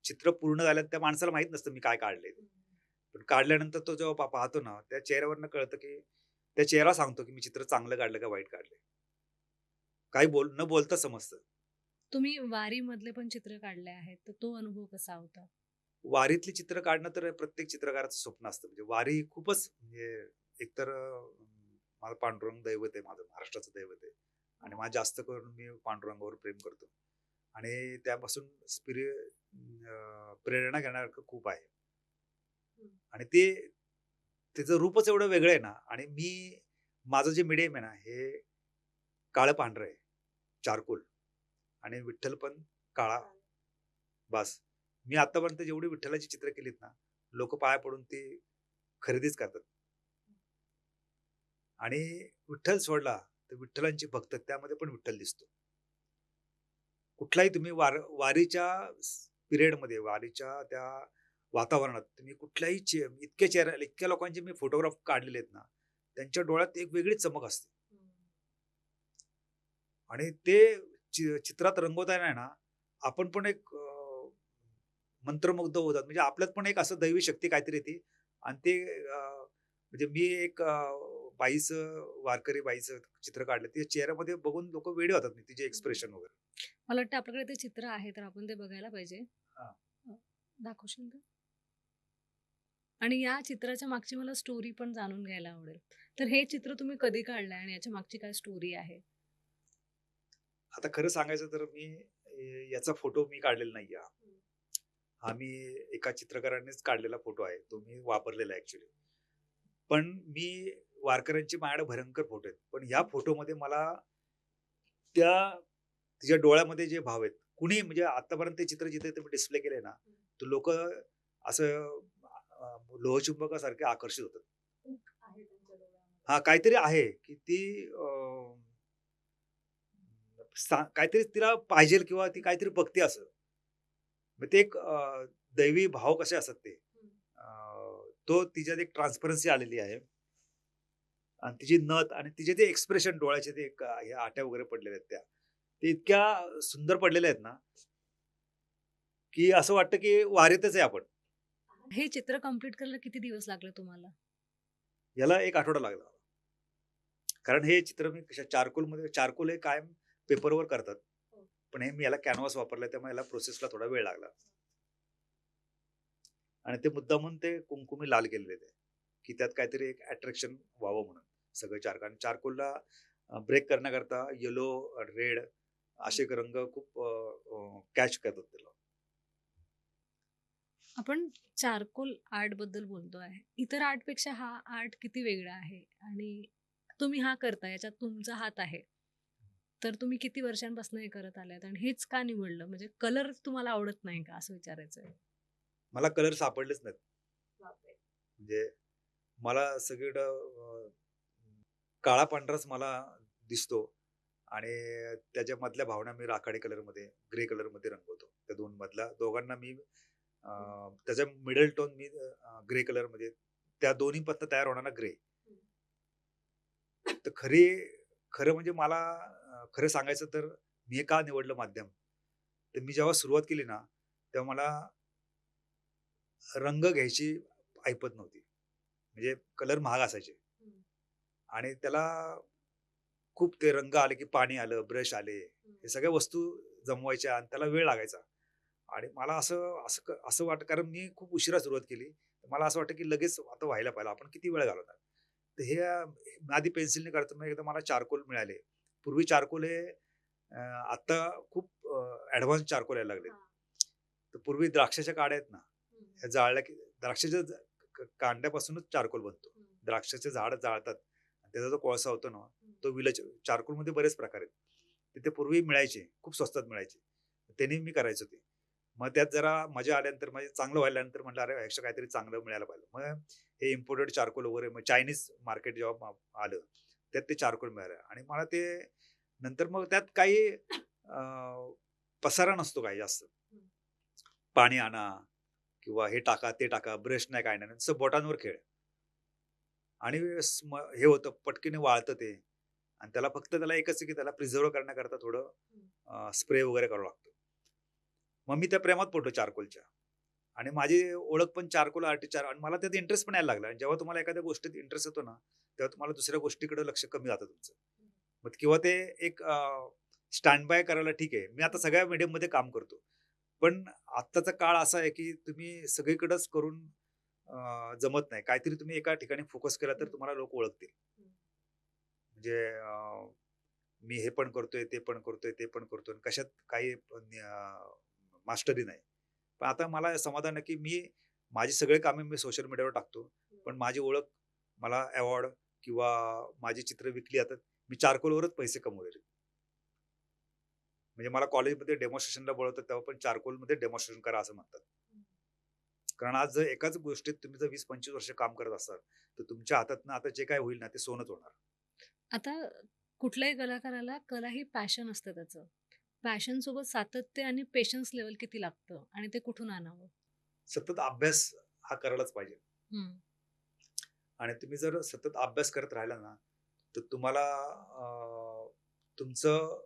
चित्र पूर्ण झाल्यावर त्या माणसाला माहीत नसतं मी काय काढलंय ते. पण काढल्यानंतर तो जेव्हा पाहतो ना, त्या चेहऱ्यावरनं कळतं, की त्या चेहरा सांगतो, की मी चित्र चांगलं काढलं का वाईट काढलंय. काही न बोलता समजतं. तुम्ही वारीमधले पण चित्र काढले आहेत, तर तो अनुभव कसा होता? वारीतली चित्र काढणं तर प्रत्येक चित्रकाराचं स्वप्न असतं. म्हणजे वारी खूपच म्हणजे एकतर मला पांडुरंग दैवत आहे माझं, महाराष्ट्राचं दैवत आहे आणि मला जास्त करून मी पांडुरंगावर प्रेम करतो आणि त्यापासून प्रेरणा घेण्यासारखं खूप आहे आणि त्याचं रूपच एवढं वेगळं आहे ना आणि माझं जे मीडियम आहे ना, हे काळं पांढरं आहे, चारकोल आणि विठ्ठल पण काळा. बास. मी आतापर्यंत जेवढी विठ्ठलाची चित्र केलीत ना, लोकं पाया पडून ती खरेदीच करतात. आणि विठ्ठल सोडला, तर विठ्ठलांचे भक्त त्यामध्ये पण विठ्ठल दिसतो. कुठलाही तुम्ही वारीच्या पिरियडमध्ये, वारीच्या त्या वातावरणात तुम्ही कुठल्याही इतक्या लोकांचे मी फोटोग्राफ काढलेले आहेत ना, त्यांच्या डोळ्यात एक वेगळीच चमक असते. आणि ते चित्रात रंगवताना आहे ना, आपण पण एक मंत्रमुग्ध होतात. म्हणजे आपल्यात पण एक असं दैवी शक्ती काहीतरी येते आणि ते म्हणजे मी एक वारकरी बाईचं चित्र काढलं. तिच्या चेहऱ्यामध्ये बघून लोकं वेडे होतात तिचे एक्सप्रेशन वगैरे. मला वाटतं आपल्याकडे ते चित्र आहे, तर आपण ते बघायला पाहिजे. हां. अ, दाखवशील का? आणि या चित्राच्या मागची मला स्टोरी पण जाणून घ्यायला आवडेल. तर हे चित्र तुम्ही कधी काढलंय आणि याच्या मागची काय स्टोरी आहे? आता खरं सांगायचं तर याचा फोटो मी काढलेला नाहीये हा. हा मी एका चित्रकारानेच काढलेला फोटो आहे. तो मी वापरलेला आहे ॲक्चुअली. पण वारकऱ्यांचे माझ्याकडे भयंकर फोटो आहेत. पण ह्या फोटोमध्ये मला त्या तिच्या डोळ्यामध्ये जे भाव आहेत, कुणी म्हणजे आतापर्यंत ते चित्र जिथे तुम्ही डिस्प्ले केलंय ना, तर लोकं असं लोहचुंबकासारखे आकर्षित होतात. हां, काहीतरी आहे, की ती काहीतरी तिला पाहिजेल किंवा ती काहीतरी बघते असं. मग ते एक दैवी भाव कसे असतात ते. तो तिच्यात एक ट्रान्सपरन्सी आलेली आहे आणि तिची नथ आणि तिचे ते एक्सप्रेशन डोळ्याचे ते हे आट्या वगैरे पडलेल्या आहेत त्या. ते इतक्या सुंदर पडलेल्या आहेत ना, की असं वाटतं की वारीतच आहे आपण. हे चित्र कंप्लीट करायला किती दिवस लागले तुम्हाला? याला 1 आठवडा लागला. कारण हे चित्र मी चारकोल हे कायम पेपरवर करतात. पण हे मी याला कॅनव्हास वापरला त्यामुळे याला प्रोसेसला थोडा वेळ लागला. आणि ते मुद्दामून ते कुंकुमी लाल केलेले ते, की त्यात काहीतरी एक अट्रॅक्शन व्हावं म्हणून सगळं कारण चारकोलला ब्रेक करण्याकरता येलो, रेड असे रंग खूप कॅच करतात त्याला. आपण चारकोल आर्ट बद्दल बोलतो आहे. इतर आर्टपेक्षा हा आर्ट किती वेगळा आहे? आणि तुम्ही हा करता, याच्यात तुमचा हात आहे. तर तुम्ही किती वर्षांपासून हे करत आलात आणि हेच का निवडलं? म्हणजे कलर तुम्हाला आवडत नाही का, असं विचारायचंय? मला कलर सापडलेच नाहीत. म्हणजे मला सगळीकडं काळा पांढराच मला दिसतो आणि त्याच्यामधल्या भावना मी राखाडी कलरमध्ये, ग्रे कलरमध्ये रंगवतो. त्या दोघांना मी त्याचा मिडल टोन मी ग्रे कलरमध्ये त्या दोन्हीमधनं तयार होणारा ग्रे. तर खरं म्हणजे मला खरं सांगायचं तर मी हे का निवडलं माध्यम? तर मी जेव्हा सुरुवात केली ना, तेव्हा मला रंग घ्यायची ऐपत नव्हती. म्हणजे कलर महाग असायचे आणि त्याला खूप ते रंग आले, की पाणी आलं, ब्रश आले. हे सगळ्या वस्तू जमवायच्या आणि त्याला वेळ लागायचा. आणि मला असं वाटतं कारण मी खूप उशिरा सुरुवात केली. तर मला असं वाटतं, की लगेच आता व्हायला पाहिजे. आपण किती वेळ घालवणार? तर हे आधी पेन्सिलने करतो. मग एकदा मला चारकोल मिळाले. पूर्वी चारकोल हे आता खूप ॲडव्हान्स चारकोल यायला लागले. तर पूर्वी द्राक्षाच्या काड्या आहेत ना, ह्या जाळल्या की द्राक्षाच्या कांड्यापासूनच चारकोल बनतो. द्राक्षाचे झाड जाळतात. आणि त्याचा जो कोळसा होतो ना, तो चारकोलमध्ये बरेच प्रकार आहेत. तर ते पूर्वी मिळायचे, खूप स्वस्तात मिळायचे. त्याने मी करायचो ते. मग त्यात जरा मजा आल्यानंतर म्हणजे चांगलं व्हायल्यानंतर म्हटलं, "अरे, ह्यापेक्षा काहीतरी चांगलं मिळायला पाहिजे." मग हे इम्पोर्टेड चारकोल वगैरे मग चायनीज मार्केट जेव्हा आलं, त्यात ते चारकोल मिळालं आणि मला ते नंतर मग त्यात काही पसारा नसतो काही जास्त. पाणी आणा किंवा हे टाका, ते टाका, ब्रश नाही काय नाही. नुसतं बोटांवर खेळ आणि हे होतं पटकीने वाळतं ते आणि त्याला फक्त त्याला एकच आहे की त्याला प्रिझर्व्ह करण्याकरता थोडं स्प्रे वगैरे करावं लागतं. मग मी त्या प्रेमात पडलो चारकोलच्या आणि माझी ओळख पण चारकोल आर्टिस्ट आणि मला त्यात इंटरेस्ट पण यायला लागला. आणि जेव्हा तुम्हाला एखाद्या गोष्टीत इंटरेस्ट येतो ना, तेव्हा तुम्हाला दुसऱ्या गोष्टीकडे लक्ष कमी जातं तुमचं. मग किंवा ते एक स्टँड बाय करायला ठीक आहे. मी आता सगळ्या मीडियममध्ये काम करतो. पण आत्ताचा काळ असा आहे, की तुम्ही सगळीकडेच करून जमत नाही. काहीतरी तुम्ही एका ठिकाणी फोकस केला तर तुम्हाला लोक ओळखतील. म्हणजे मी हे पण करतोय, ते पण करतोय, ते पण करतोय. कशात काही मास्टरी नाही. पण आता मला समाधान आहे, की माझी सगळी कामे मी सोशल मीडियावर टाकतो. पण माझी ओळख, मला अवॉर्ड किंवा माझी चित्र विकली जातात. मी चारकोलवरच पैसे कमवलेले. म्हणजे मला कॉलेजमध्ये डेमॉन्स्ट्रेशनला बोलवतात, तेव्हा पण चारकोलमध्ये डेमॉन्स्ट्रेशन करा असं म्हणतात. कारण आज जर एकाच गोष्टीत तुम्ही जर 20-25 वर्ष काम करत असाल, तर तुमच्या हातातनं आता जे काही होईल ना, ते सोनंच होणार. आता कुठल्याही कलाकाराला कला ही पॅशन असतं त्याचं. पॅशन सोबत सातत्य आणि पेशन्स लेव्हल किती लागतं आणि ते कुठून आणावं? सतत अभ्यास हा करायलाच पाहिजे. हं, आणि तुम्ही जर सतत अभ्यास करत राहिला ना, तर तुम्हाला तुमचं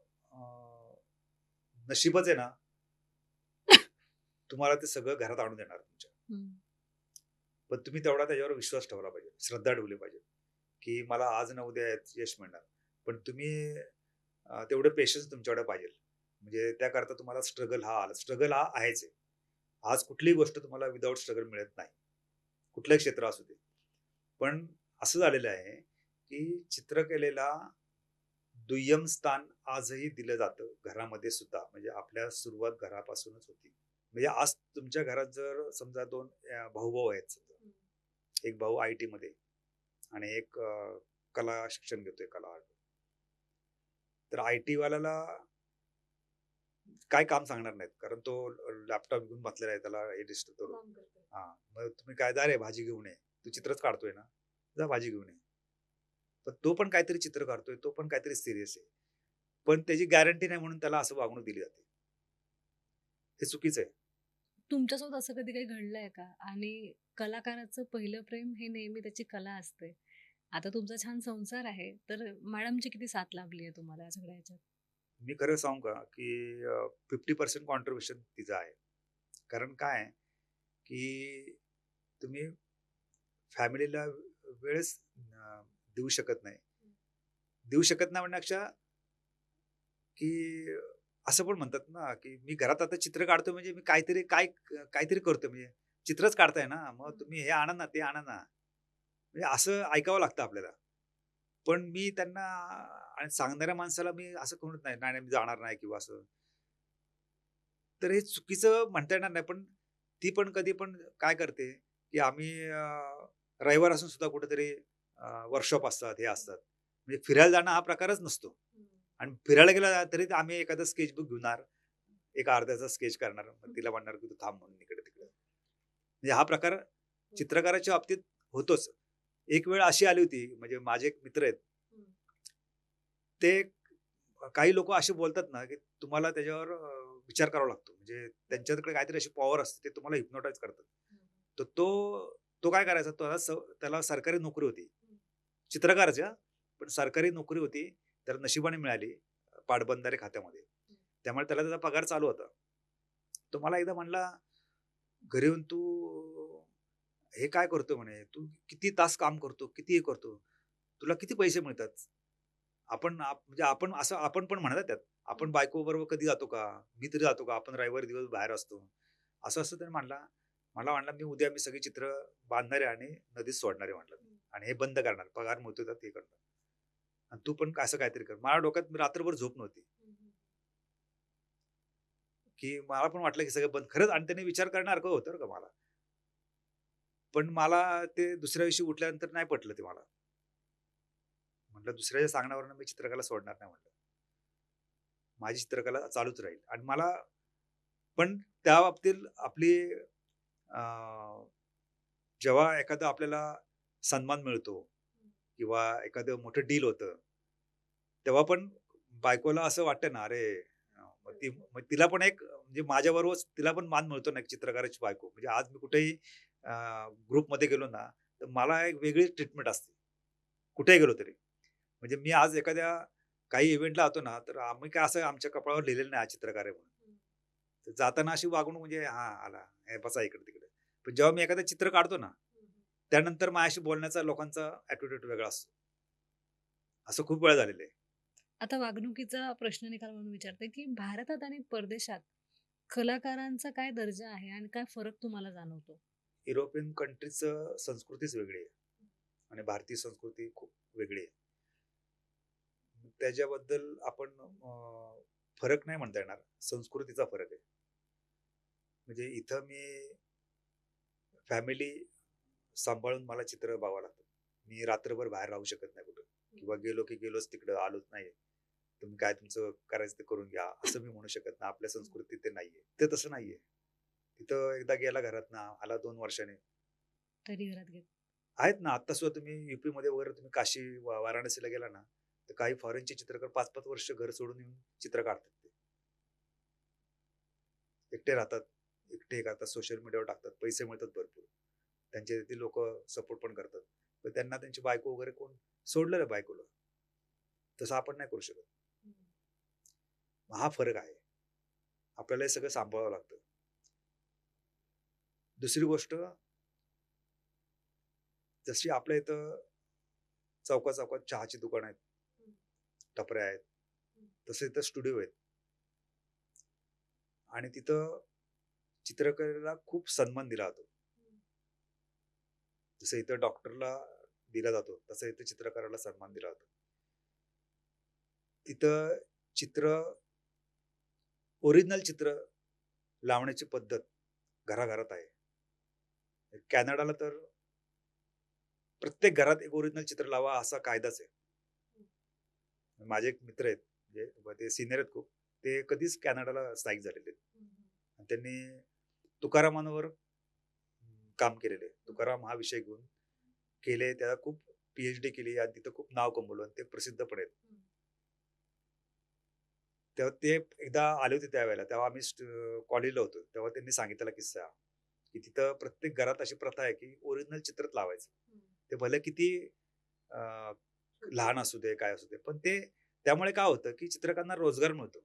नशीबच आहे ना, तुम्हाला ते सगळं घरात आणून देणार तुमच्या. हं. पण तुम्ही तेवढा त्याच्यावर विश्वास ठेवला पाहिजे, श्रद्धा ठेवली पाहिजे, की मला आज ना उद्या यात यश मिळणार. पण तुम्ही तेवढं पेशन्स तुमच्याकडे पाहिजे. म्हणजे त्याकरता तुम्हाला स्ट्रगल हा आहेच आहे. आज कुठलीही गोष्ट तुम्हाला विदाऊट स्ट्रगल मिळत नाही. कुठलंही क्षेत्र असू दे. पण असं झालेलं आहे, की चित्रकलेला दुय्यम स्थान आजही दिलं जातं घरामध्ये सुद्धा. म्हणजे आपल्या सुरुवात घरापासूनच होती. म्हणजे आज तुमच्या घरात जर समजा 2 भाऊ-भाऊ आहेत समजा. एक भाऊ आय-टी मध्ये आणि एक कला शिक्षण घेतोय कला. तर आय-टी वाल्याला काय काम सांगणार नाहीत. कारण तो लॅपटॉप घेऊन बसलेला आहे. त्याला हे दिसतं तर हां. मग तुम्ही काय "जा रे भाजी घेऊन ये. तू चित्रच काढतोय ना? जा भाजी घेऊन ये." पण तो पण काहीतरी चित्र काढतोय. तो पण काहीतरी सीरियस आहे. पण त्याची गॅरंटी नाही म्हणून त्याला असं वागणूक दिली जाते. हे चुकीचं आहे. तुमच्यासोबत असं कधी काही घडलंय का? आणि कलाकाराचं पहिलं प्रेम हे नेहमी त्याची कला असते. आता तुमचा छान संसार आहे, तर मॅडमची किती साथ लाभली आहे तुम्हाला या सगळ्या ह्याच्यात? मी खरं सांगू का, की 50% कॉन्ट्रिब्युशन तिचं आहे. कारण काय आहे, की तुम्ही फॅमिलीला वेळच देऊ शकत नाही. देऊ शकत नाही म्हणण्यापेक्षा, की असं पण म्हणतात ना, की मी घरात आता चित्र काढतोय म्हणजे मी काहीतरी करतोय म्हणजे चित्रच काढताय ना, मग तुम्ही हे आणा ना, ते आणा ना. म्हणजे असं ऐकावं लागतं आपल्याला. पण मी त्यांना आणि सांगणाऱ्या माणसाला मी असं करूच नाही, "नाही, नाही, मी जाणार नाही" किंवा असं. तर हे चुकीचं म्हणता येणार नाही. पण ती पण कधी पण काय करते, की आम्ही रविवार असून सुद्धा कुठेतरी वर्कशॉप असतात, हे असतात. म्हणजे फिरायला जाणं हा प्रकारच नसतो. आणि फिरायला गेला तरी आम्ही एखादं स्केचबुक घेणार, एक अर्ध्याचा स्केच करणार. मग तिला म्हणणार, की "तू थांब" म्हणून इकडे-तिकडे. म्हणजे हा प्रकार चित्रकाराच्या बाबतीत होतोच. एक वेळ अशी आली होती, म्हणजे माझे एक मित्र आहेत. ते काही लोकं असे बोलतात ना, की तुम्हाला त्याच्यावर विचार करावा लागतो. म्हणजे त्यांच्याकडे काहीतरी अशी पॉवर असते, ते तुम्हाला हिप्नोटाईज करतात. तर तो काय करायचा, त्याला सरकारी नोकरी होती. चित्रकाराची हां, पण सरकारी नोकरी होती. त्याला नशिबाने मिळाली पाटबंधारे खात्यामध्ये. त्यामुळे त्याला त्याचा पगार चालू होता. तो मला एकदा म्हणला, "घरी येऊन तू हे काय करतो?" म्हणे. "तू किती तास काम करतो, किती हे करतो. तुला किती पैसे मिळतात?" म्हणजे आपण पण म्हणत त्यात. आपण बायकोबरोबर कधी जातो का? मी तरी जातो का? आपण रविवारी दिवस बाहेर असतो. असं त्याने म्हणला. मी सगळी चित्र बांधणार आहे आणि नदीत सोडणार आहे" म्हटलं मी. "आणि हे बंद करणार. पगार मिळतोय तर ते करणार. आणि तू पण असं काहीतरी कर." माझ्या डोक्यात रात्रभर झोप नव्हती, की मला पण वाटलं की सगळं बंद खरंच आणि त्याने विचार करण्यासारखं होतं बरं का मला. पण मला ते दुसऱ्या दिवशी उठल्यानंतर नाही पटलं ते मला. म्हटलं दुसऱ्याच्या सांगण्यावरून मी चित्रकला सोडणार नाही म्हटलं. माझी चित्रकला चालूच राहील आणि मला पण त्या बाबतीत आपली अं, जेव्हा एखादा आपल्याला सन्मान मिळतो किंवा एखादं मोठं डील होतं, तेव्हा पण बायकोला असं वाटतं ना, अरे मग तिला पण एक म्हणजे माझ्याबरोबरच तिला पण मान मिळतो ना, एक चित्रकाराची बायको. म्हणजे आज मी कुठेही ग्रुपमध्ये गेलो ना, तर मला एक वेगळी ट्रीटमेंट असते. कुठेही गेलो तरी. म्हणजे मी आज एखाद्या काही इव्हेंटला जातो ना, तर आम्ही काय असं आमच्या कपाळावर लिहिलेलं नाही, हा चित्रकार आहे म्हणून. तर जाताना अशी वागणूक म्हणजे हां, आला. हे बसा इकडे-तिकडे. पण जेव्हा मी एखादं चित्र काढतो ना, त्यानंतर माझ्याशी बोलण्याचा लोकांचा ॲटिट्यूड वेगळा असतो. असं खूप वेळा झालेलं आहे. आता वागणुकीचा प्रश्न निकाल म्हणून विचारते, की भारतात आणि परदेशात कलाकारांचा काय दर्जा आहे आणि काय फरक तुम्हाला जाणवतो? युरोपियन कंट्रीजचं संस्कृतीच वेगळी आहे आणि भारतीय संस्कृती खूप वेगळी आहे. त्याच्याबद्दल आपण फरक नाही म्हणता येणार. संस्कृतीचा फरक आहे. म्हणजे इथं मी फॅमिली सांभाळून मला चित्र बघावं लागतं. मी रात्रभर बाहेर राहू शकत नाही कुठं किंवा गेलो की गेलोच तिकडं, आलोच नाही. तुम्ही काय तुमचं करायचं ते करून घ्या, असं मी म्हणू शकत नाही. आपल्या संस्कृतीत ते नाहीये. ते तसं नाहीये. तिथं एकदा गेला घरातनं, आला 2 वर्षांनी. तरी घरात घेत आहेत ना, आत्ता सुद्धा तुम्ही यूपीमध्ये वगैरे तुम्ही काशी, वाराणसीला गेला ना, तर काही फॉरेनचे चित्रकार 5-5 वर्ष घर सोडून येऊन चित्र काढतात ते. एकटे राहतात, एकटे करतात, सोशल मीडियावर टाकतात, पैसे मिळतात भरपूर. त्यांचे ते लोकं सपोर्ट पण करतात. तर त्यांना त्यांची बायको वगैरे कोण सोडलेलं आहे बायकोला. तसं आपण नाही करू शकत. मग हा फरक आहे. आपल्याला हे सगळं सांभाळावं लागतं. दुसरी गोष्ट, जशी आपल्या इथं चौका-चौकात चहाची दुकानं आहेत, टपऱ्या आहेत, तसं इथं स्टुडिओ आहेत आणि तिथं चित्रकलेला खूप सन्मान दिला जातो. जसं इथं डॉक्टरला दिला जातो, तसं इथं चित्रकाराला सन्मान दिला जातो. तिथं चित्र ओरिजिनल चित्र लावण्याची पद्धत घराघरात आहे. कॅनडाला तर प्रत्येक घरात एक ओरिजिनल चित्र लावा असा कायदाच आहे. माझे एक मित्र आहेत, म्हणजे ते सीनियर आहेत खूप. ते कधीच कॅनडाला स्थायिक झालेले आहेत. आणि त्यांनी तुकारामांवर काम केलेलं आहे. तुकाराम हा विषय घेऊन केले, त्याला खूप पी-एच-डी केली आणि तिथं खूप नाव कमवलं आणि ते प्रसिद्ध पण आहेत. तेव्हा ते एकदा आले होते त्यावेळेला. तेव्हा आम्ही कॉलेजला होतो. तेव्हा त्यांनी सांगितलेला किस्सा, की तिथं प्रत्येक घरात अशी प्रथा आहे, की ओरिजिनल चित्रच लावायचं. ते भले किती अ, लहान असू दे, काय असू दे. पण ते त्यामुळे काय होतं, की चित्रकारांना रोजगार मिळतो.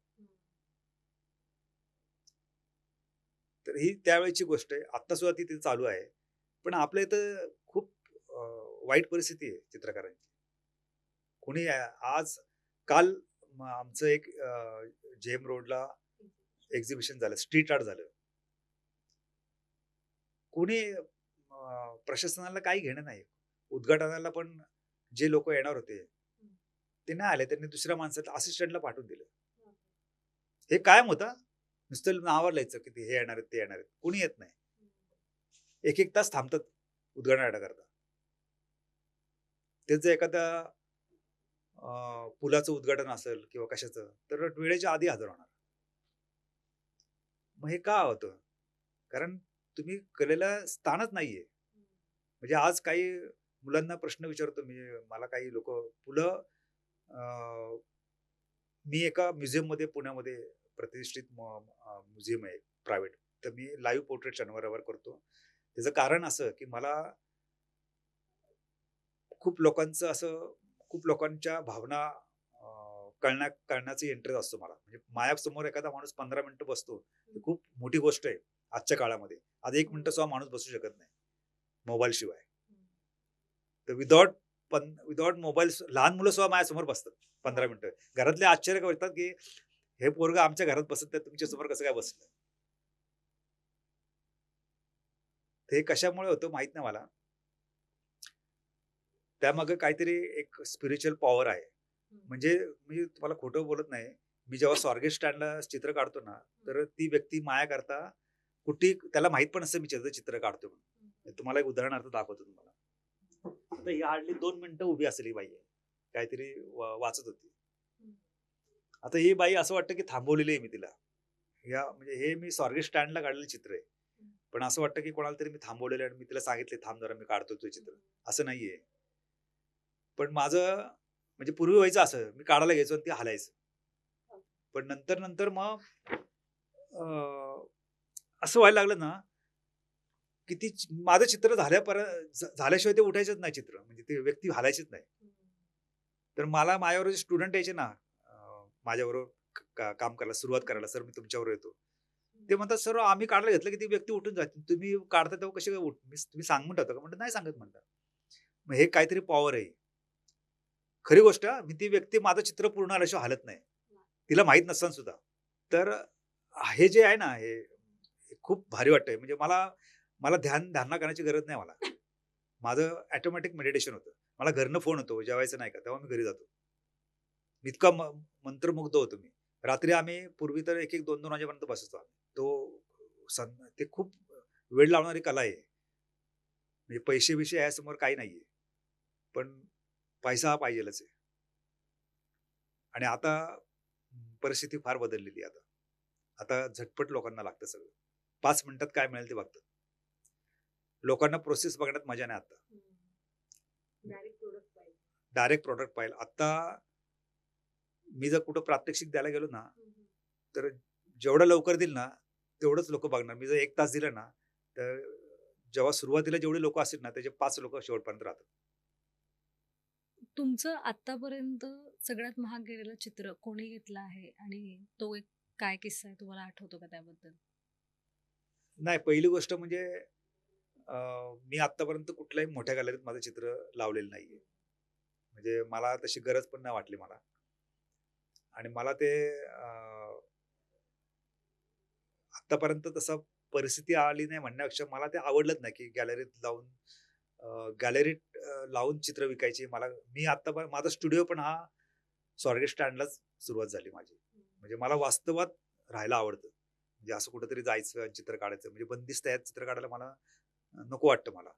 तर ही त्यावेळची गोष्ट आहे. आत्ता सुद्धा ती तिथे चालू आहे. पण आपल्या इथं खूप अ, वाईट परिस्थिती आहे चित्रकारांची. कोणी आज काल आमचं एक जेम रोडला एक्झिबिशन झालं, स्ट्रीट आर्ट झालं. कोणी प्रशासनाला काही घेणं नाही. उद्घाटनाला पण जे लोकं येणार होते, ते नाही आले. त्यांनी दुसऱ्या माणसाला असिस्टंटला पाठवून दिलं. हे कायम होतं. नुसतं नावावर लिहायचं, की हे येणार आहेत, ते येणार आहेत. कोणी येत नाही. 1-1 तास थांबतात उद्घाटनाकरता. तेच जर एखाद्या पुलाचं उद्घाटन असेल किंवा कशाचं, तर वेळेच्या आधी हजर होणार. मग हे का होतं? कारण तुम्ही कलेला स्थानच नाहीये. म्हणजे आज काही मुलांना प्रश्न विचारतो मी, मला काही लोकं फुलं अ, मी एका म्युझियममध्ये पुण्यामध्ये प्रतिष्ठित म्युझियम आहे प्रायव्हेट. तर मी लाईव्ह पोर्ट्रेट शनिवार-रविवार करतो. त्याचं कारण असं, की मला खूप लोकांचं असं खूप लोकांच्या भावना कळण्याचा इंटरेस्ट असतो मला. म्हणजे माझ्यासमोर एखादा माणूस 15 मिनिटं बसतो, ही खूप मोठी गोष्ट आहे आजच्या काळामध्ये. आज 1 मिनिटं सुद्धा माणूस बसू शकत नाही मोबाईलशिवाय. तर विथआऊट मोबाईल लहान मुलं सुद्धा माझ्यासमोर बसतात 15 मिनिटं. घरातले आश्चर्य करतात, की हे पोरगं आमच्या घरात बसत नाही, तुमच्यासमोर कसं काय बसलं? ते कशामुळे होतं माहीत नाही मला. त्यामागे काहीतरी एक स्पिरिच्युअल पॉवर आहे. म्हणजे मी तुम्हाला खोटं बोलत नाही. मी जेव्हा स्वारगेट स्टँडला चित्र काढतो ना, तर ती व्यक्ती माझ्याकरता कुठेही त्याला माहीत पण नसतं मी त्याचं चित्र काढतोय म्हणून. तुम्हाला एक उदाहरणार्थ दाखवतो तुम्हाला. आता ही हार्डली 2 मिनिटं उभी असेल ही बाई. काहीतरी वाचत होती. आता ही बाई असं वाटतं की थांबवलेली आहे मी तिला. म्हणजे हे मी स्वारगेट स्टँडला काढलेलं चित्र आहे. पण असं वाटतं की कोणाला तरी मी थांबवलेलं आणि मी तिला सांगितले, "थांब जरा मी काढतो तुझं चित्र." असं नाहीये. पण माझं म्हणजे पूर्वी व्हायचं असं, मी काढायला घ्यायचो आणि ते हालायचं. पण नंतर मग अ, असं व्हायला लागलं ना, की माझं चित्र झाल्याशिवाय ते उठायचंच नाही चित्र. म्हणजे ते व्यक्ती हालायचीच नाही. तर मला माझ्याबरोबर स्टुडंट यायचे ना, माझ्याबरोबर काम करायला सुरुवात करायला, "सर मी तुमच्याबरोबर येतो." ते म्हणतात, "सर आम्ही काढायला घेतलं की ती व्यक्ती उठून जाते. तुम्ही काढता तेव्हा कशी काय तुम्ही सांगून ठेवता का?" म्हटलं, "नाही सांगत" म्हणतात. मग हे काहीतरी पॉवर आहे. खरी गोष्ट हां, मी ती व्यक्ती माझं चित्र पूर्ण आल्याशिवाय हालत नाही. तिला माहीत नसताना सुद्धा. तर हे जे आहे ना, हे खूप भारी वाटतंय. म्हणजे मला मला धारणा करण्याची गरज नाही मला. माझं ऑटोमॅटिक मेडिटेशन होतं. मला घरनं फोन होतो, जेवायचं नाही का? तेव्हा मी घरी जातो. इतका मंत्रमुग्ध होतो मी. रात्री आम्ही पूर्वी तर 1-1, 2-2 वाजेपर्यंत बसायचो आम्ही. ते खूप वेळ लावणारी कला आहे. म्हणजे पैसे-बिसे यासमोर काही नाहीये. पण पैसा हा पाहिजेलच आहे. आणि आता परिस्थिती फार बदललेली आहे आता. आता झटपट लोकांना लागतं सगळं. 5 मिनिटात काय मिळेल ते बघतात. लोकांना प्रोसेस बघण्यात मजा नाही आता. डायरेक्ट प्रॉडक्ट पाहिजे. आता मी जर कुठं प्रात्यक्षिक द्यायला गेलो ना, तर जेवढं लवकर देईल ना, तेवढंच लोकं बघणार. मी जर 1 तास दिला ना, तर जेव्हा सुरुवातीला जेवढे लोकं असतील ना, त्याचे 5 लोकं शेवटपर्यंत राहतात. तुमचं आत्तापर्यंत सगळ्यात महाग गेलेलं चित्र कोणी घेतलं आहे आणि तो एक काय किस्सा आहे तुम्हाला आठवतो का त्याबद्दल? नाही, पहिली गोष्ट म्हणजे अ, मी आत्तापर्यंत कुठल्याही मोठ्या गॅलरीत माझं चित्र लावलेलं नाहीये. म्हणजे मला तशी गरज पण नाही वाटली मला. आणि मला ते आत्तापर्यंत तसं परिस्थिती आली नाही म्हणण्यापेक्षा मला ते आवडलंच नाही, की गॅलरीत लावून चित्र विकायची. मी माझा स्टुडिओ पण हा स्वारगेट स्टँडलाच सुरुवात झाली माझी. म्हणजे मला वास्तवात राहायला आवडतं. म्हणजे असं कुठेतरी जायचं आणि चित्र काढायचं. म्हणजे बंदिस्त ह्यात चित्र काढायला मला नको वाटतं मला.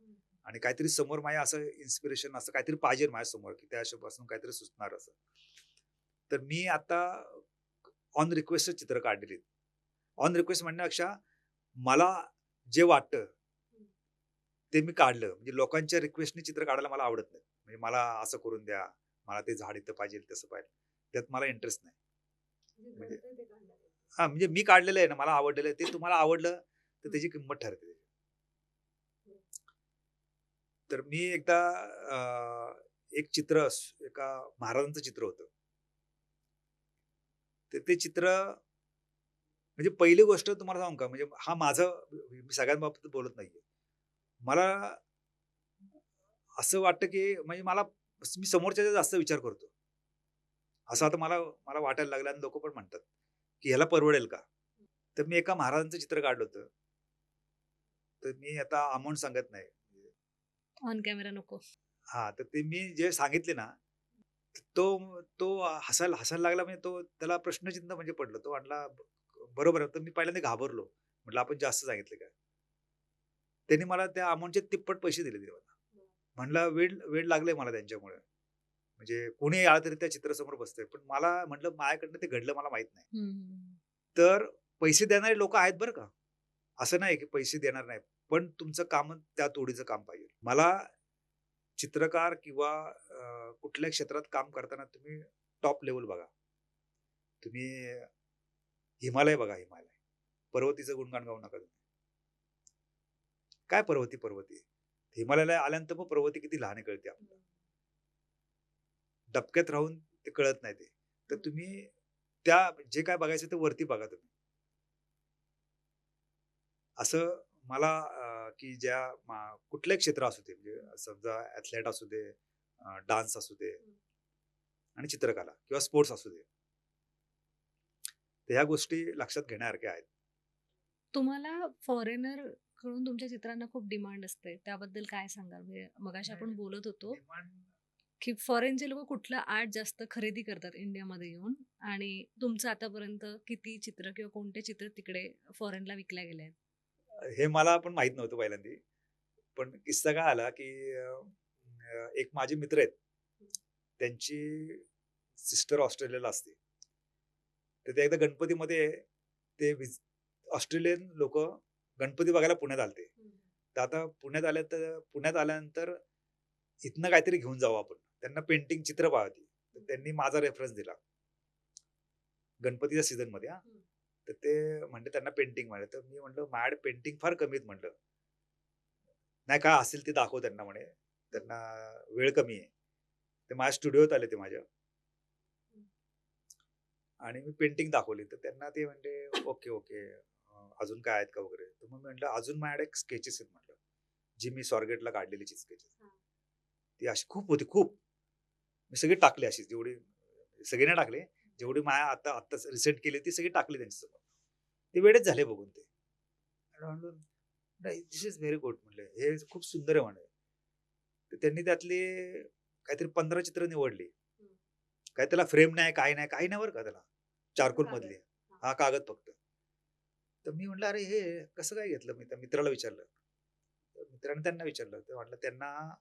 आणि काहीतरी समोर माझ्या असं इन्स्पिरेशन असं काहीतरी पाहिजे माझ्यासमोर, की त्या हिशोबापासून काहीतरी सुचणार असं. तर मी आता ऑन रिक्वेस्टच चित्र काढलेली आहेत. ऑन रिक्वेस्ट म्हणण्यापेक्षा मला जे वाटतं ते मी काढलं. म्हणजे लोकांच्या रिक्वेस्टनी चित्र काढायला मला आवडत नाही. म्हणजे मला असं करून द्या, मला ते झाड इथं पाहिजे, तसं पाहिजे. त्यात मला इंटरेस्ट नाही. म्हणजे हां, म्हणजे मी काढलेलं आहे ना, मला आवडलेलं आहे. ते तुम्हाला आवडलं, तर त्याची किंमत ठरते. तर मी एकदा एक एका महाराजांचं चित्र होतं. तर ते चित्र म्हणजे पहिली गोष्ट तुम्हाला सांगू का, म्हणजे मी सगळ्यांबाबतीत बोलत नाहीये. मला असं वाटतं, की म्हणजे मी समोरच्याचा जास्त विचार करतो. असं आता मला मला वाटायला लागलं आणि लोकं पण म्हणतात, की ह्याला परवडेल का? तर मी एका महाराजांचं चित्र काढलं होतं. तर मी आता अमाउंट सांगत नाही. ऑन कॅमेरा नको. हां, तर ते मी जे सांगितले ना, तो तो हसायला लागला म्हणजे त्याला प्रश्नचिन्ह म्हणजे पडलं. तो म्हटला, बरोबर आहे." तर मी पहिल्यांदा घाबरलो. म्हटलं, "आपण जास्त सांगितले काय?" त्यांनी मला त्या अमाउंटचे तिप्पट पैसे दिले मला. म्हणलं, "वेड वेड लागलंय मला त्यांच्यामुळे." म्हणजे कोणीही आलं तरी त्या चित्रासमोर बसतंय. पण मला म्हटलं माझ्याकडनं ते घडलं मला माहीत नाही. हं, हं. तर पैसे देणारे लोकं आहेत बरं का. असं नाही की पैसे देणार नाहीत. पण तुमचं काम त्या तोडीचं काम पाहिजे. मला चित्रकार किंवा कुठल्याही क्षेत्रात काम करताना तुम्ही टॉप लेव्हल बघा. तुम्ही हिमालय बघा, हिमालय. पर्वतीचं गुणगान गाऊ नका तुम्ही. काय पर्वती? हिमालयाला आल्यानंतर मग पर्वती किती लहान आहे कळते आपल्याला. डबक्यात राहून ते कळत नाही ते. तर तुम्ही जे काय बघायचं ते वरती बघा तुम्ही. असं मला की कुठलंही क्षेत्र असू दे, म्हणजे समजा ॲथलीट असू दे, डान्स असू दे आणि चित्रकला किंवा स्पोर्ट्स असू दे. तर ह्या गोष्टी लक्षात घेण्यासारख्या आहेत. तुम्हाला फॉरेनर कडून तुमच्या चित्रांना खूप डिमांड असते. त्याबद्दल काय सांगाल? म्हणजे मगाशी आपण बोलत होतो, डिमांड की फॉरेनचे लोकं कुठलं आर्ट जास्त खरेदी करतात इंडियामध्ये येऊन आणि तुमचं आतापर्यंत किती चित्र किंवा कोणते चित्र तिकडे फॉरेनला विकल्या गेले आहेत? हे मला पण माहीत नव्हतं पहिल्यांदा. पण किस्सा काय आला, की एक माझे मित्र आहेत. त्यांची सिस्टर ऑस्ट्रेलियाला असते. तर ते एकदा गणपतीमध्ये ते ऑस्ट्रेलियन लोक गणपती बघायला पुण्यात आलते. तर आता पुण्यात आल्यानंतर इथनं काहीतरी घेऊन जाऊ आपण. त्यांना पेंटिंग चित्र पाहावी. तर त्यांनी माझा रेफरन्स दिला गणपतीच्या सीझन मध्ये. तर ते म्हणले त्यांना पेंटिंग म्हणे. तर मी म्हटलं माझ्याकडे पेंटिंग फार कमी आहेत म्हटलं. नाही काय असेल ते दाखव त्यांना म्हणे. त्यांना वेळ कमी आहे. ते माझ्या स्टुडिओत आले ते माझ्या आणि मी पेंटिंग दाखवली. तर त्यांना ते म्हणले ओके ओके अजून काय आहेत का वगैरे. तर मग मी म्हटलं अजून माझ्याकडे स्केचेस आहेत म्हटलं, जी मी स्वारगेटला काढलेली स्केचेस. ती अशी खूप होती खूप. मी सगळी टाकली अशीच जेवढी, सगळी नाही टाकली, जेवढी माझ्या आता रिसेंट केली ती सगळी टाकली त्यांच्यासमोर. ते वेळेच झाले बघून ते. आणि म्हणलं नाही दिस इज व्हेरी गुड म्हणले, हे खूप सुंदर आहे म्हणे. तर त्यांनी त्यातली काहीतरी 15 चित्र निवडली. काही त्याला फ्रेम नाही, काही नाही, काही नाही बरं का त्याला. चारकोल मधली. हा कागद फक्त. तर मी म्हटलं अरे हे कसं काय घेतलं? मी त्या मित्राला विचारलं. तर मित्राने त्यांना विचारलं. तर म्हटलं त्यांना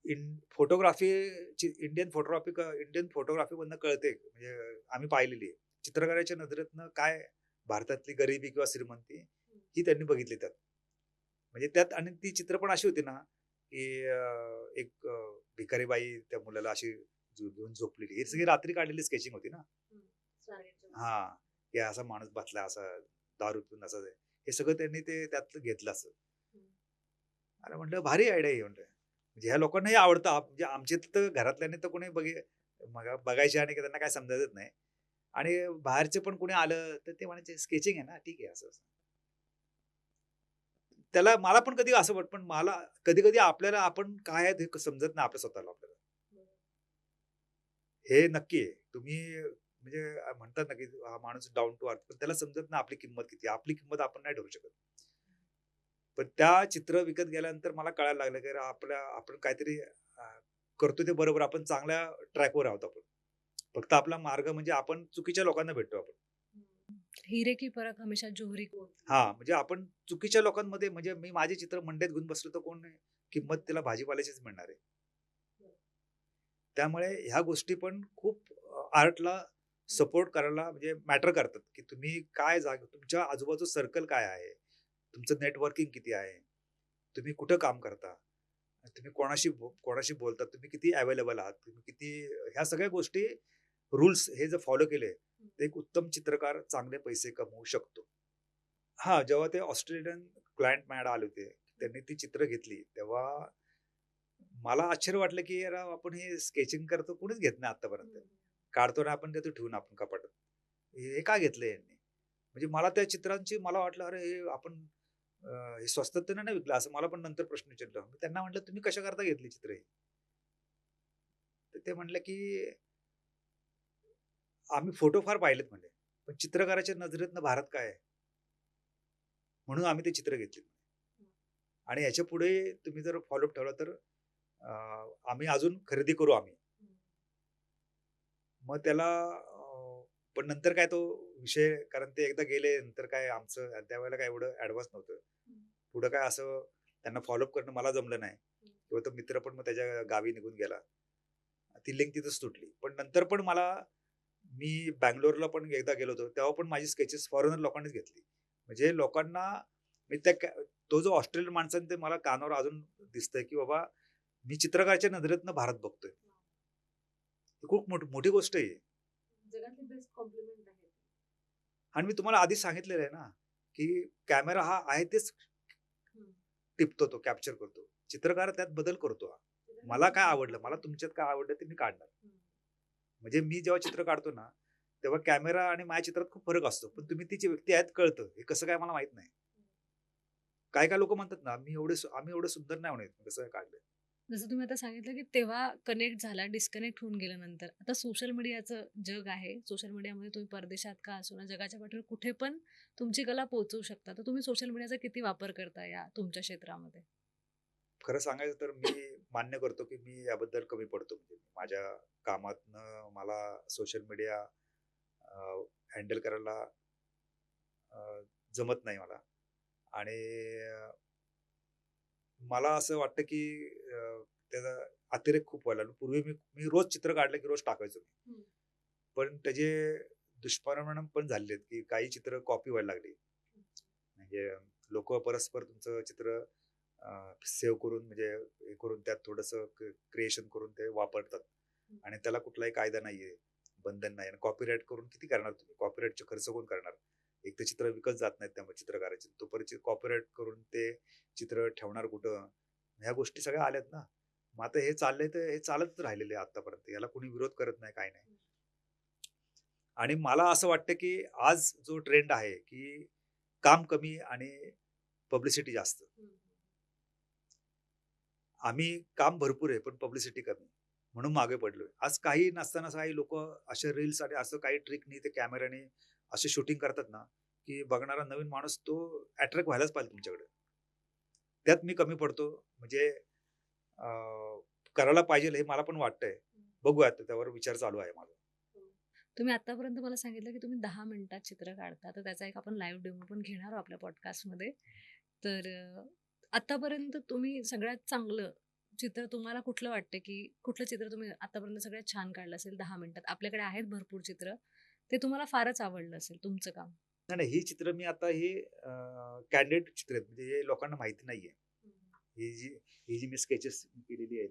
इंडियन फोटोग्राफी मधनं कळते म्हणजे आम्ही पाहिलेली आहे. चित्रकाराच्या नजरेतनं काय भारतातली गरिबी किंवा श्रीमंती ही त्यांनी बघितली त्यात. म्हणजे त्यात आणि ती चित्र पण अशी होती ना, की एक भिकारी बाई त्या मुलाला अशी घेऊन झोपलेली. ही सगळी रात्री काढलेली स्केचिंग होती ना. हां, की असा माणूस बसला असा दारू पिऊन असं हे सगळं त्यांनी ते त्यातलं घेतलं असं. अरे म्हटलं भारी आयडिया आहे म्हटलं. म्हणजे ह्या लोकांनाही आवडतं. म्हणजे आमच्या तर घरातल्याने तर कोणी बघायचे आणि त्यांना काय समजायचंच नाही. आणि बाहेरचे पण कोणी आलं तर ते म्हणायचे स्केचिंग आहे ना, ठीक आहे असं. त्याला मला पण कधी असं वाटतं, पण मला कधी-कधी आपल्याला आपण काय आहेत हे समजत नाही आपल्या स्वतःला आपल्याला. हे नक्की आहे. तुम्ही म्हणजे म्हणतात ना, की हा माणूस डाउन टू अर्थ पण त्याला समजत नाही आपली किंमत किती आहे. आपली किंमत आपण नाही ठरवू शकत. पण त्या चित्र विकत गेल्यानंतर मला कळायला लागलं, की अरे आपण काहीतरी करतोय ते बरोबर. आपण चांगल्या ट्रॅकवर आहोत आपण. फक्त आपला मार्ग म्हणजे आपण चुकीच्या लोकांना भेटतो आपण. हिरे की परख हमेशा जोहरी को होती है. हां, म्हणजे आपण चुकीच्या लोकांमध्ये म्हणजे मी माझे चित्र मंडईत घेऊन बसलो तर कोण नाही, किंमत त्याला भाजीपाल्याचीच मिळणार आहे. त्यामुळे ह्या गोष्टी पण खूप आर्टला सपोर्ट करायला म्हणजे मॅटर करतात, की तुम्ही काय तुमच्या आजूबाजू सर्कल काय आहे? तुमचं नेटवर्किंग किती आहे? तुम्ही कुठं काम करता? तुम्ही कोणाशी बोलता? तुम्ही किती अवेलेबल आहात? तुम्ही किती ह्या सगळ्या गोष्टी रूल्स हे जर फॉलो केले, तर एक उत्तम चित्रकार चांगले पैसे कमवू शकतो. हां, जेव्हा ते ऑस्ट्रेलियन क्लायंट माझ्याकडे आले होते, त्यांनी ती चित्र घेतली, तेव्हा मला आश्चर्य वाटलं, की यार आपण हे स्केचिंग करतो कोणीच घेत नाही आत्तापर्यंत. काढतो ना आपण देतो ठेवून आपण कपाटात. हे का घेतलं यांनी? म्हणजे मला त्या चित्रांची मला वाटलं अरे हे आपण हे स्वस्तात तर नाही ना विकलं असं मला पण नंतर प्रश्न विचारला. मी त्यांना म्हटलं, "तुम्ही कशाकरता घेतली चित्र ही?" तर ते म्हटले, की "आम्ही फोटो फार पाहिलेत" म्हणे. "पण चित्रकाराच्या नजरेतनं भारत काय आहे? म्हणून आम्ही ते चित्र घेतली." आणि याच्यापुढे तुम्ही जर फॉलोअप ठेवला तर आम्ही अजून खरेदी करू आम्ही. मग त्याला पण नंतर काय तो विषय कारण ते एकदा गेले नंतर काय आमचं त्यावेळेला काय एवढं ॲडव्हान्स नव्हतं. पुढं काय असं त्यांना फॉलोअप करणं मला जमलं नाही किंवा तो मित्र पण मग त्याच्या गावी निघून गेला. ती लिंक तिथंच तुटली. पण नंतर पण मी बंगलोरला पण एकदा गेलो होतो. तेव्हा पण माझी स्केचेस फॉरेनर लोकांनीच घेतली. म्हणजे लोकांना मी तो जो ऑस्ट्रेलियन माणसाने ते मला कानावर अजून दिसतंय, की बाबा मी चित्रकाराच्या नजरेतनं भारत बघतोय. ही खूप मोठी गोष्ट आहे. जगातली बेस्ट कॉम्प्लिमेंट आहे. आणि मी तुम्हाला आधीच सांगितलेलं आहे ना, की कॅमेरा हा आहे तेच टिपतो तो, कॅप्चर करतो. चित्रकार त्यात बदल करतो हा. मला काय आवडलं, मला तुमच्यात काय आवडलं ते मी काढणार. म्हणजे मी जेव्हा चित्र काढतो ना, तेव्हा कॅमेरा आणि माझ्या चित्रात खूप फरक असतो. पण तुम्ही तिची व्यक्ती आहेत कळतं. हे कसं काय मला माहीत नाही. काही लोकं म्हणतात ना, आम्ही एवढे सुंदर नाही म्हणत, कसं काय काढलं. जसं तुम्ही आता सांगितलं, की तेव्हा कनेक्ट झाला, डिस्कनेक्ट होऊन गेल्यानंतर. आता सोशल मीडियाचं जग आहे. सोशल मीडियामध्ये तुम्ही परदेशात का असो ना, जगाच्या पाठीवर कुठे पण तुमची कला पोहोचवू शकता. तर तुम्ही सोशल मीडियाचा किती वापर करता या तुमच्या क्षेत्रामध्ये? खरं सांगायचं तर मी मान्य करतो, की मी याबद्दल कमी पडतो. म्हणजे माझ्या कामातनं मला सोशल मीडिया हँडल करायला जमत नाही मला. आणि मला असं वाटतं, की त्याचा अतिरेक खूप व्हायला लागला. पूर्वी मी रोज चित्र काढलं, की रोज टाकायचो मी. पण त्याचे दुष्परिणाम पण झालेले आहेत, की काही चित्र कॉपी व्हायला लागली. म्हणजे लोक परस्पर तुमचं चित्र सेव्ह करून म्हणजे हे करून त्यात थोडंसं क्रिएशन करून ते वापरतात आणि त्याला कुठलाही कायदा नाहीये, बंधन नाही. आणि कॉपीराईट करून किती करणार तुम्ही? कॉपीराईटचे खर्च कोण करणार? एक तर चित्र विकत जात नाहीत त्यामुळे चित्रकाराचे. तो परत कॉपीराईट करून ते चित्र ठेवणार कुठं? ह्या गोष्टी सगळ्या आल्यात ना. मग आता हे चाललंय तर हे चालतच राहिलेलं आहे आतापर्यंत. याला कोणी विरोध करत नाही, काही नाही. आणि मला असं वाटतं, की आज जो ट्रेंड आहे, की काम कमी आणि पब्लिसिटी जास्त. आम्ही काम भरपूर आहे, पण पब्लिसिटी कमी. म्हणून मागे पडलोय. आज काही नसताना काही लोकं असे रील्स आणि असं काही ट्रिकनी ते कॅमेऱ्याने असे शूटिंग करतात ना, की बघणारा नवीन माणूस तो अट्रॅक्ट व्हायलाच पाहिजे तुमच्याकडे. त्यात मी कमी पडतो. म्हणजे अ, करायला पाहिजे हे मला पण वाटतंय. बघूया आता त्यावर विचार चालू आहे माझा. तुम्ही आत्तापर्यंत मला सांगितलं, की तुम्ही 10 मिनिटात चित्र काढता. तर त्याचा एक आपण लाईव्ह डेमो पण घेणार आहोत आपल्या पॉडकास्टमध्ये. तर आत्तापर्यंत तुम्ही सगळ्यात चांगलं चित्र तुम्हाला कुठलं वाटतं, की कुठलं चित्र तुम्ही आत्तापर्यंत सगळ्यात छान काढलं असेल 10 मिनिटात? आपल्याकडे आहेत भरपूर चित्र. ते तुम्हाला फारच आवडलं असेल तुमचं काम. नाही, नाही. ही चित्र मी आता ही कॅन्डिड चित्र आहेत. म्हणजे हे लोकांना माहिती नाहीये. ही जी ही जी मी स्केचेस केलेली आहेत.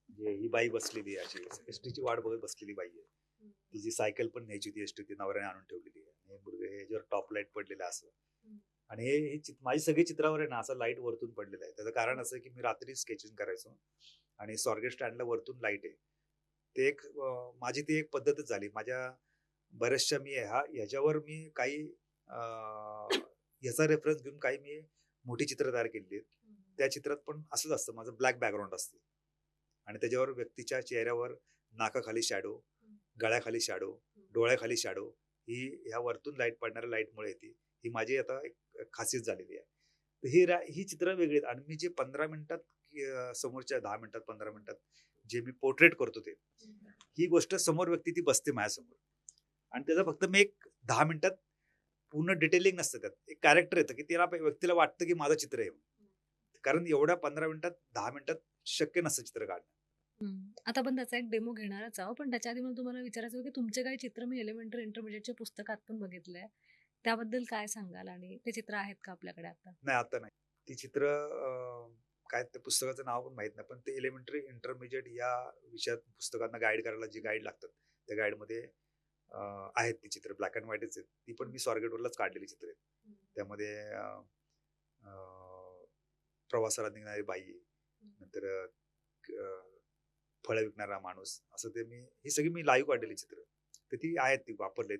म्हणजे ही बाई बसलेली आहे अशी एसटीची वाट बघत बसलेली बाई आहे. तिची सायकल पण न्यायची होती एसटी ती नवऱ्याने आणून ठेवलेली आहे. हे मुलगा ह्याच्यावर टॉप लाईट पडलेला असं. आणि हे माझी सगळी चित्रावर आहे ना असं लाईट वरतून पडलेलं आहे. त्याचं कारण असं आहे की मी रात्री स्केचिंग करायचो आणि स्वारगेट स्टँडला वरतून लाईट आहे. ते एक माझी ती एक पद्धतच झाली. माझ्या बऱ्याचशा मी ह्याच्यावर मी काही ह्याचा रेफरन्स घेऊन काही मी मोठी चित्र तयार केलेली आहेत. त्या चित्रात पण असंच असतं. माझं ब्लॅक बॅकग्राऊंड असतं आणि त्याच्यावर व्यक्तीच्या चेहऱ्यावर नाकाखाली शॅडो, गळ्याखाली शॅडो, डोळ्याखाली शॅडो ही ह्या वरतून लाईट पडणाऱ्या लाईटमुळे येते. ही माझी आता एक खासियत झालेली आहे. तर ही चित्र वेगळी आहेत आणि मी जे 15 मिनिटात समोरच्या 10 मिनिटात 15 मिनिटात जे मी पोर्ट्रेट करतो ते, ही गोष्ट समोर व्यक्ती ती बसते माझ्यासमोर आणि त्याचं फक्त मी एक 10 मिनिटात पूर्ण डिटेलिंग नसतं त्यात. एक कॅरेक्टर येतं, की त्याला व्यक्तीला वाटतं, की माझं चित्र आहे. कारण एवढ्या 15 मिनिटात 10 मिनिटात शक्य नसतं चित्र काढणं. आता आपण त्याचा एक डेमो घेणारच आहोत. पण त्याच्या आधी मला तुम्हाला विचारायचं होतं, की तुमचे काही चित्र मी एलिमेंटरी इंटरमिडिएटच्या पुस्तकात पण बघितलंय. त्याबद्दल काय सांगाल? आणि ते चित्र आहेत का आपल्याकडे आता? नाही, आता नाही. ती चित्र काय ते पुस्तकाचं नाव पण माहीत नाही. पण ते एलिमेंटरी, इंटरमिडिएट या विषयात पुस्तकांना गाईड करायला जी गाईड लागतात, त्या गाईडमध्ये आहेत ती चित्र. ब्लॅक एंड व्हाईटच आहेत. ती पण मी स्वारगेटवरच काढलेली चित्र आहेत. त्यामध्ये अ, प्रवासाला निघणारी बाई, नंतर फळं विकणारा माणूस, असं ते ही सगळी मी लाईव्ह काढलेली चित्र. तर ती आहेत, ती वापरलेत.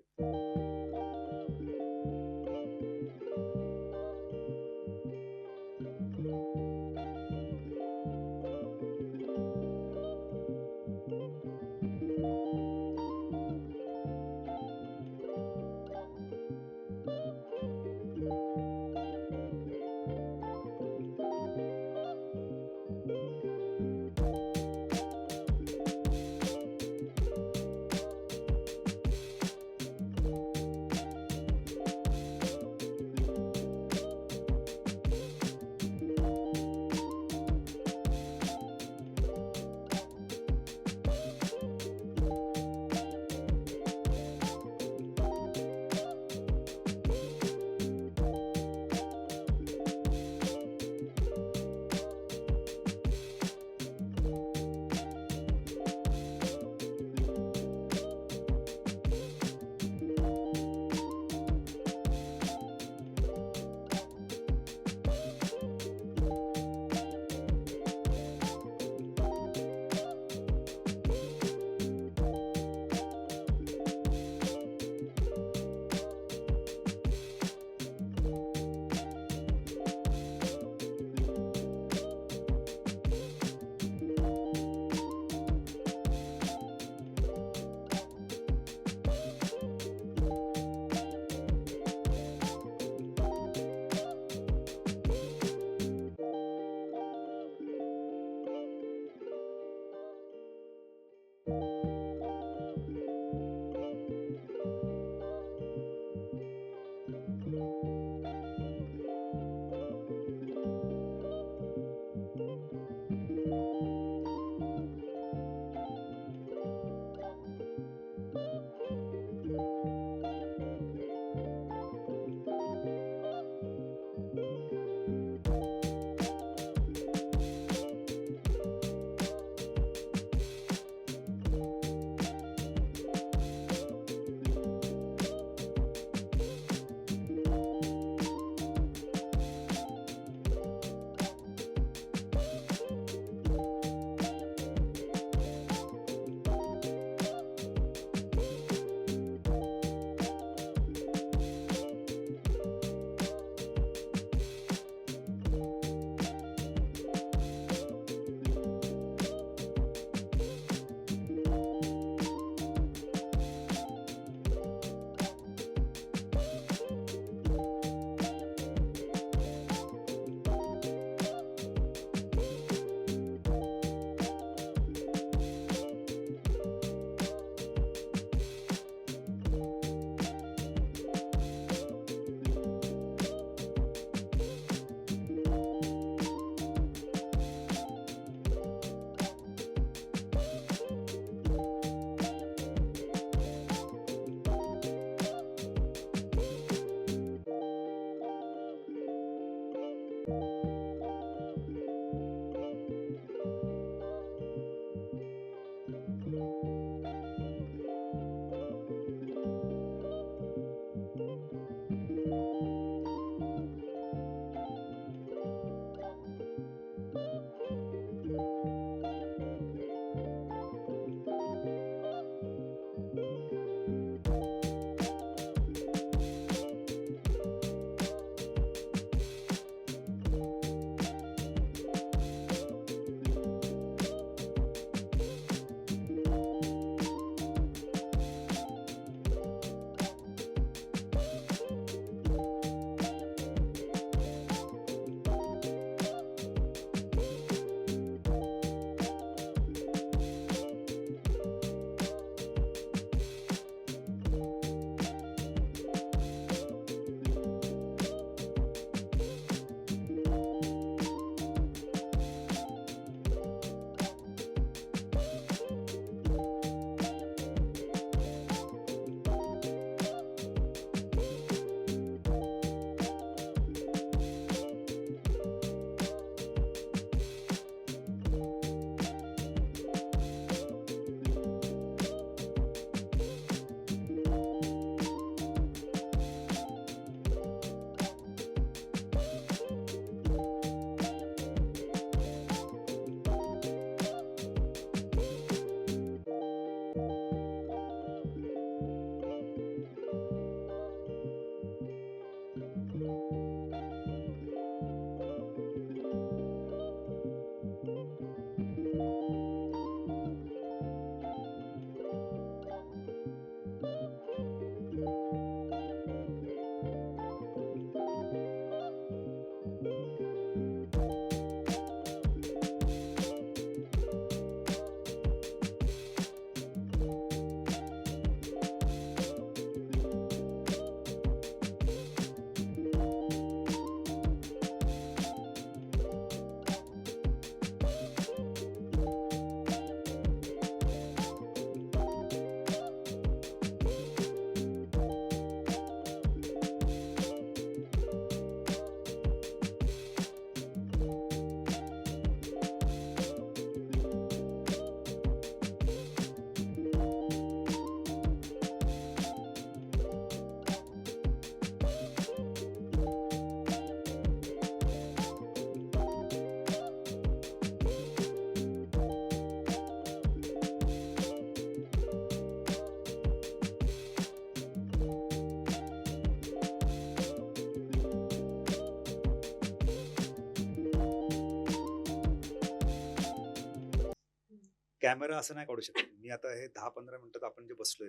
कॅमेरा असं नाही काढू शकत मी. आता हे 10-15 मिनिटात आपण जे बसलोय,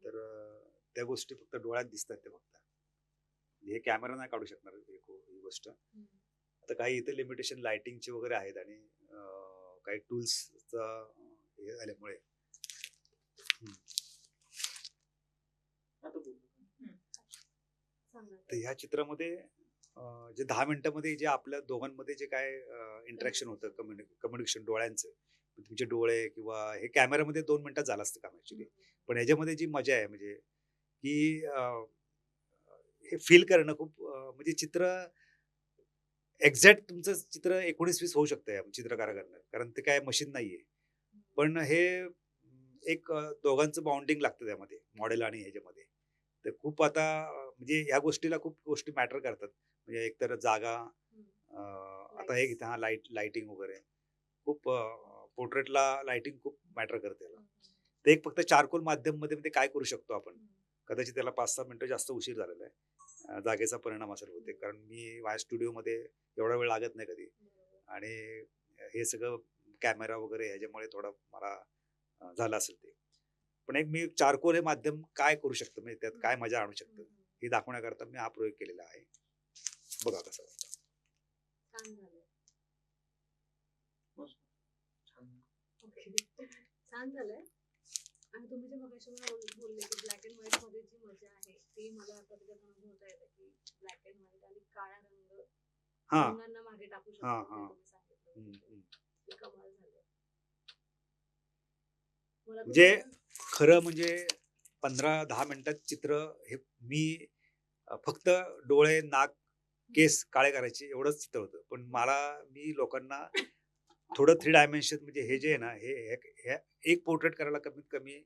तर त्या गोष्टी फक्त डोळ्यात दिसतात ते फक्त. हे कॅमेरा नाही काढू शकणार ही गोष्ट. आता काही इथे लिमिटेशन लाइटिंगचे वगैरे आहेत आणि काही टूल्सचा हे झाल्यामुळे. तर ह्या चित्रामध्ये जे 10 मिनिटामध्ये जे आपल्या दोघांमध्ये जे काय इंटरॅक्शन होतं, कम्युनिकेशन डोळ्यांचं, तुमचे डोळे किंवा हे कॅमेऱ्यामध्ये 2 मिनिटात झालं असतं काम ऍक्च्युली. पण ह्याच्यामध्ये जी मजा आहे म्हणजे की हे फील करणं खूप म्हणजे चित्र एक्झॅक्ट तुमचं चित्र 19-20 होऊ शकतं या चित्रकाराकडनं, कारण ते काय मशीन नाहीये. पण हे एक दोघांचं बाउंडिंग लागतं त्यामध्ये, मॉडेल आणि ह्याच्यामध्ये. तर खूप आता म्हणजे ह्या गोष्टीला खूप गोष्टी मॅटर करतात. म्हणजे एकतर जागा, आता हे इथं लाइटिंग वगैरे खूप पोर्ट्रेटला लाइटिंग खूप मॅटर करते याला. ते एक फक्त चारकोल माध्यममध्ये मध्ये काय करू शकतो आपण. कदाचित त्याला 5-6 मिनिटं जास्त उशीर झालेला आहे. जागेचा परिणाम असेल होते, कारण मी माझ्या स्टुडिओमध्ये एवढा वेळ लागत नाही कधी. आणि हे सगळं कॅमेरा वगैरे ह्याच्यामुळे थोडं मला झालं असेल ते. पण एक मी चारकोल हे माध्यम काय करू शकतं, म्हणजे त्यात काय मजा आणू शकतं हे दाखवण्याकरता मी हा प्रयोग केलेला आहे. बघा कसं वाटतं. छान झालंय. आणि तुम्ही जे मगाशी मला बोलले की ब्लॅक अँड व्हाईट मध्ये जी मजा आहे ती मला आता त्याच्यात अनुभवता येते की ब्लॅक अँड व्हाईट आणि काळा रंग हा रंगांना मागे टाकू शकतो. हा ते हा तुम्ही सांगितलं ते कमाल झालं. मला म्हणजे तुमचं खरं म्हणजे 15-10 मिनिटात चित्र हे मी फक्त डोळे, नाक, केस काळे करायचे एवढंच चित्र होतं. पण मी लोकांना थोडं 3 डायमेन्शन म्हणजे हे जे आहे ना, हे एक पोर्ट्रेट करायला कमीत कमी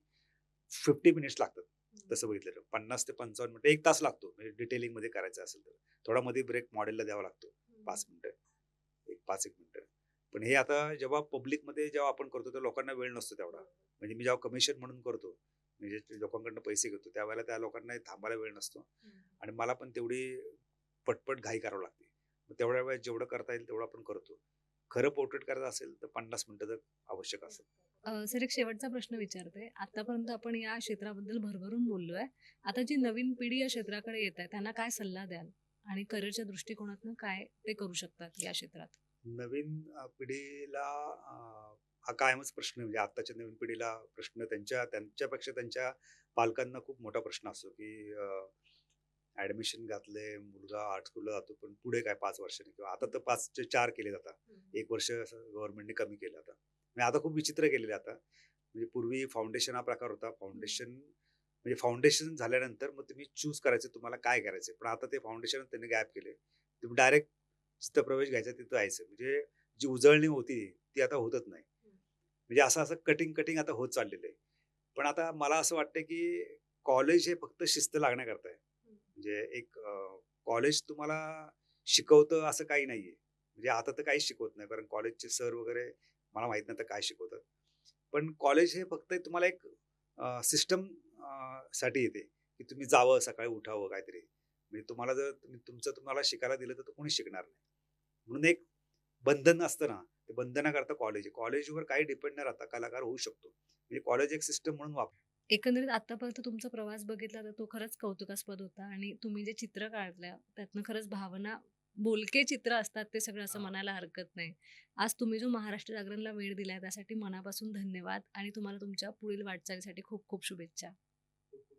50 मिनिट्स लागतात. तसं बघितलं तर 50 ते 55 मिनिटं, 1 तास लागतो म्हणजे डिटेलिंगमध्ये करायचं असेल तर. थोडा मध्ये ब्रेक मॉडेलला द्यावा लागतो 5 मिनिटं, 5-1 मिनिटं. पण हे आता जेव्हा पब्लिकमध्ये जेव्हा आपण करतो तर लोकांना वेळ नसतो तेवढा. म्हणजे मी जेव्हा कमिशन म्हणून करतो, म्हणजे ते लोकांकडनं पैसे घेतो, त्यावेळेला त्या लोकांना थांबायला वेळ नसतो आणि मला पण तेवढी पटपट घाई करावी लागते. मग तेवढ्या वेळात जेवढं करता येईल तेवढं आपण करतो. खरं पोर्ट्रेट करायचं असेल तर 50 मिनिटं तर आवश्यक असेल. सर एक शेवटचा प्रश्न विचारते. आतापर्यंत आपण या क्षेत्राबद्दल भरभरून बोललोय. आता जी नवीन पिढी या क्षेत्राकडे येत आहे त्यांना काय सल्ला द्याल? आणि करिअरच्या दृष्टिकोनातून काय ते करू शकतात या क्षेत्रात? नवीन पिढीला हा कायमच प्रश्न आहे. म्हणजे आत्ताच्या नवीन पिढीला प्रश्न त्यांच्यापेक्षा त्यांच्या पालकांना खूप मोठा प्रश्न असतो की ऍडमिशन घातले, मुलगा आर्ट स्कूलला जातो, पण पुढे काय 5 वर्षांनी, किंवा आता तर 5चे 4 केले जातात. 1 वर्ष गव्हर्नमेंटने कमी केलं आता. म्हणजे आता खूप विचित्र केलेले आता. म्हणजे पूर्वी फाउंडेशन हा प्रकार होता. फाउंडेशन झाल्यानंतर मग तुम्ही चूज करायचं तुम्हाला काय करायचं. पण आता ते फाउंडेशन त्यांनी गॅप केले. तुम्ही डायरेक्ट चित्तप्रवेश घ्यायचा, तिथं यायचं. म्हणजे जी उजळणी होती ती आता होतच नाही. म्हणजे असं कटिंग आता होत चाललेलं आहे. पण आता मला असं वाटतं की कॉलेज हे फक्त शिस्त लागण्याकरता आहे. म्हणजे एक कॉलेज तुम्हाला शिकवतं असं काही नाहीये. म्हणजे आता तर काहीच शिकवत नाही, कारण कॉलेजचे सर वगैरे मला माहित नाही आता काय शिकवतात. पण कॉलेज हे फक्त तुम्हाला एक सिस्टम साठी येते, की तुम्ही जावं, सकाळी उठावं काहीतरी. म्हणजे तुम्हाला जर तुम्हाला शिकायला दिलं तर कोणीच शिकणार नाही. म्हणून एक बंधन असतं ना, ते बंधनाकरता कॉलेज आहे. कॉलेजवर काही डिपेंड न राहता कलाकार होऊ शकतो. म्हणजे कॉलेज एक सिस्टम म्हणून एकंदरीत आतापर्यंत तुमचा प्रवास बघितला तर तो खरंच कौतुकास्पद होता. आणि तुम्ही जे चित्र काढलं त्यातनं खरंच भावना, बोलके चित्र असतात ते सगळं असं हां. म्हणायला हरकत नाही. आज तुम्ही जो महाराष्ट्र जागरणला वेळ दिलाय त्यासाठी मनापासून धन्यवाद आणि तुम्हाला तुमच्या पुढील वाटचालीसाठी खूप खूप शुभेच्छा.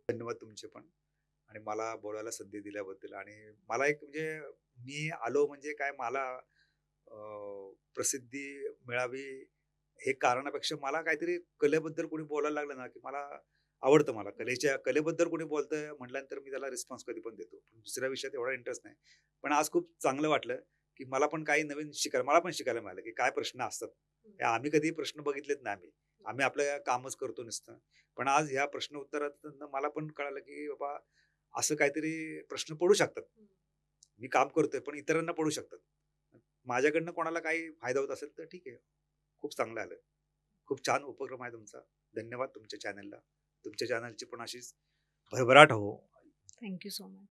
धन्यवाद तुमचे पण. आणि मला बोलायला संधी दिल्याबद्दल. आणि मला एक म्हणजे मी आलो म्हणजे काय, मला प्रसिद्धी मिळावी हे कारणापेक्षा मला काहीतरी कलेबद्दल कोणी बोलायला लागलं ना, की मला आवडतं. मला कलेबद्दल कोणी बोलतंय म्हटल्यानंतर मी त्याला रिस्पॉन्स कधी पण देतो. पण दुसऱ्या विषयात एवढा इंटरेस्ट नाही. पण आज खूप चांगलं वाटलं, की मला पण शिकायला मिळालं, की काय प्रश्न असतात. हे आम्ही कधी प्रश्न बघितलेत नाही आम्ही. आम्ही आपलं कामच करतो नुसतं. पण आज ह्या प्रश्न उत्तरात मला पण कळालं, की बाबा असं काहीतरी प्रश्न पडू शकतात. मी काम करतोय, पण इतरांना पडू शकतात. माझ्याकडनं कोणाला काही फायदा होत असेल तर ठीक आहे. खूप चांगलं आलं. खूप छान उपक्रम आहे तुमचा. धन्यवाद तुमच्या चॅनलला. तुमच्या चॅनलची पण अशीच भरभराट हो. Thank you so much.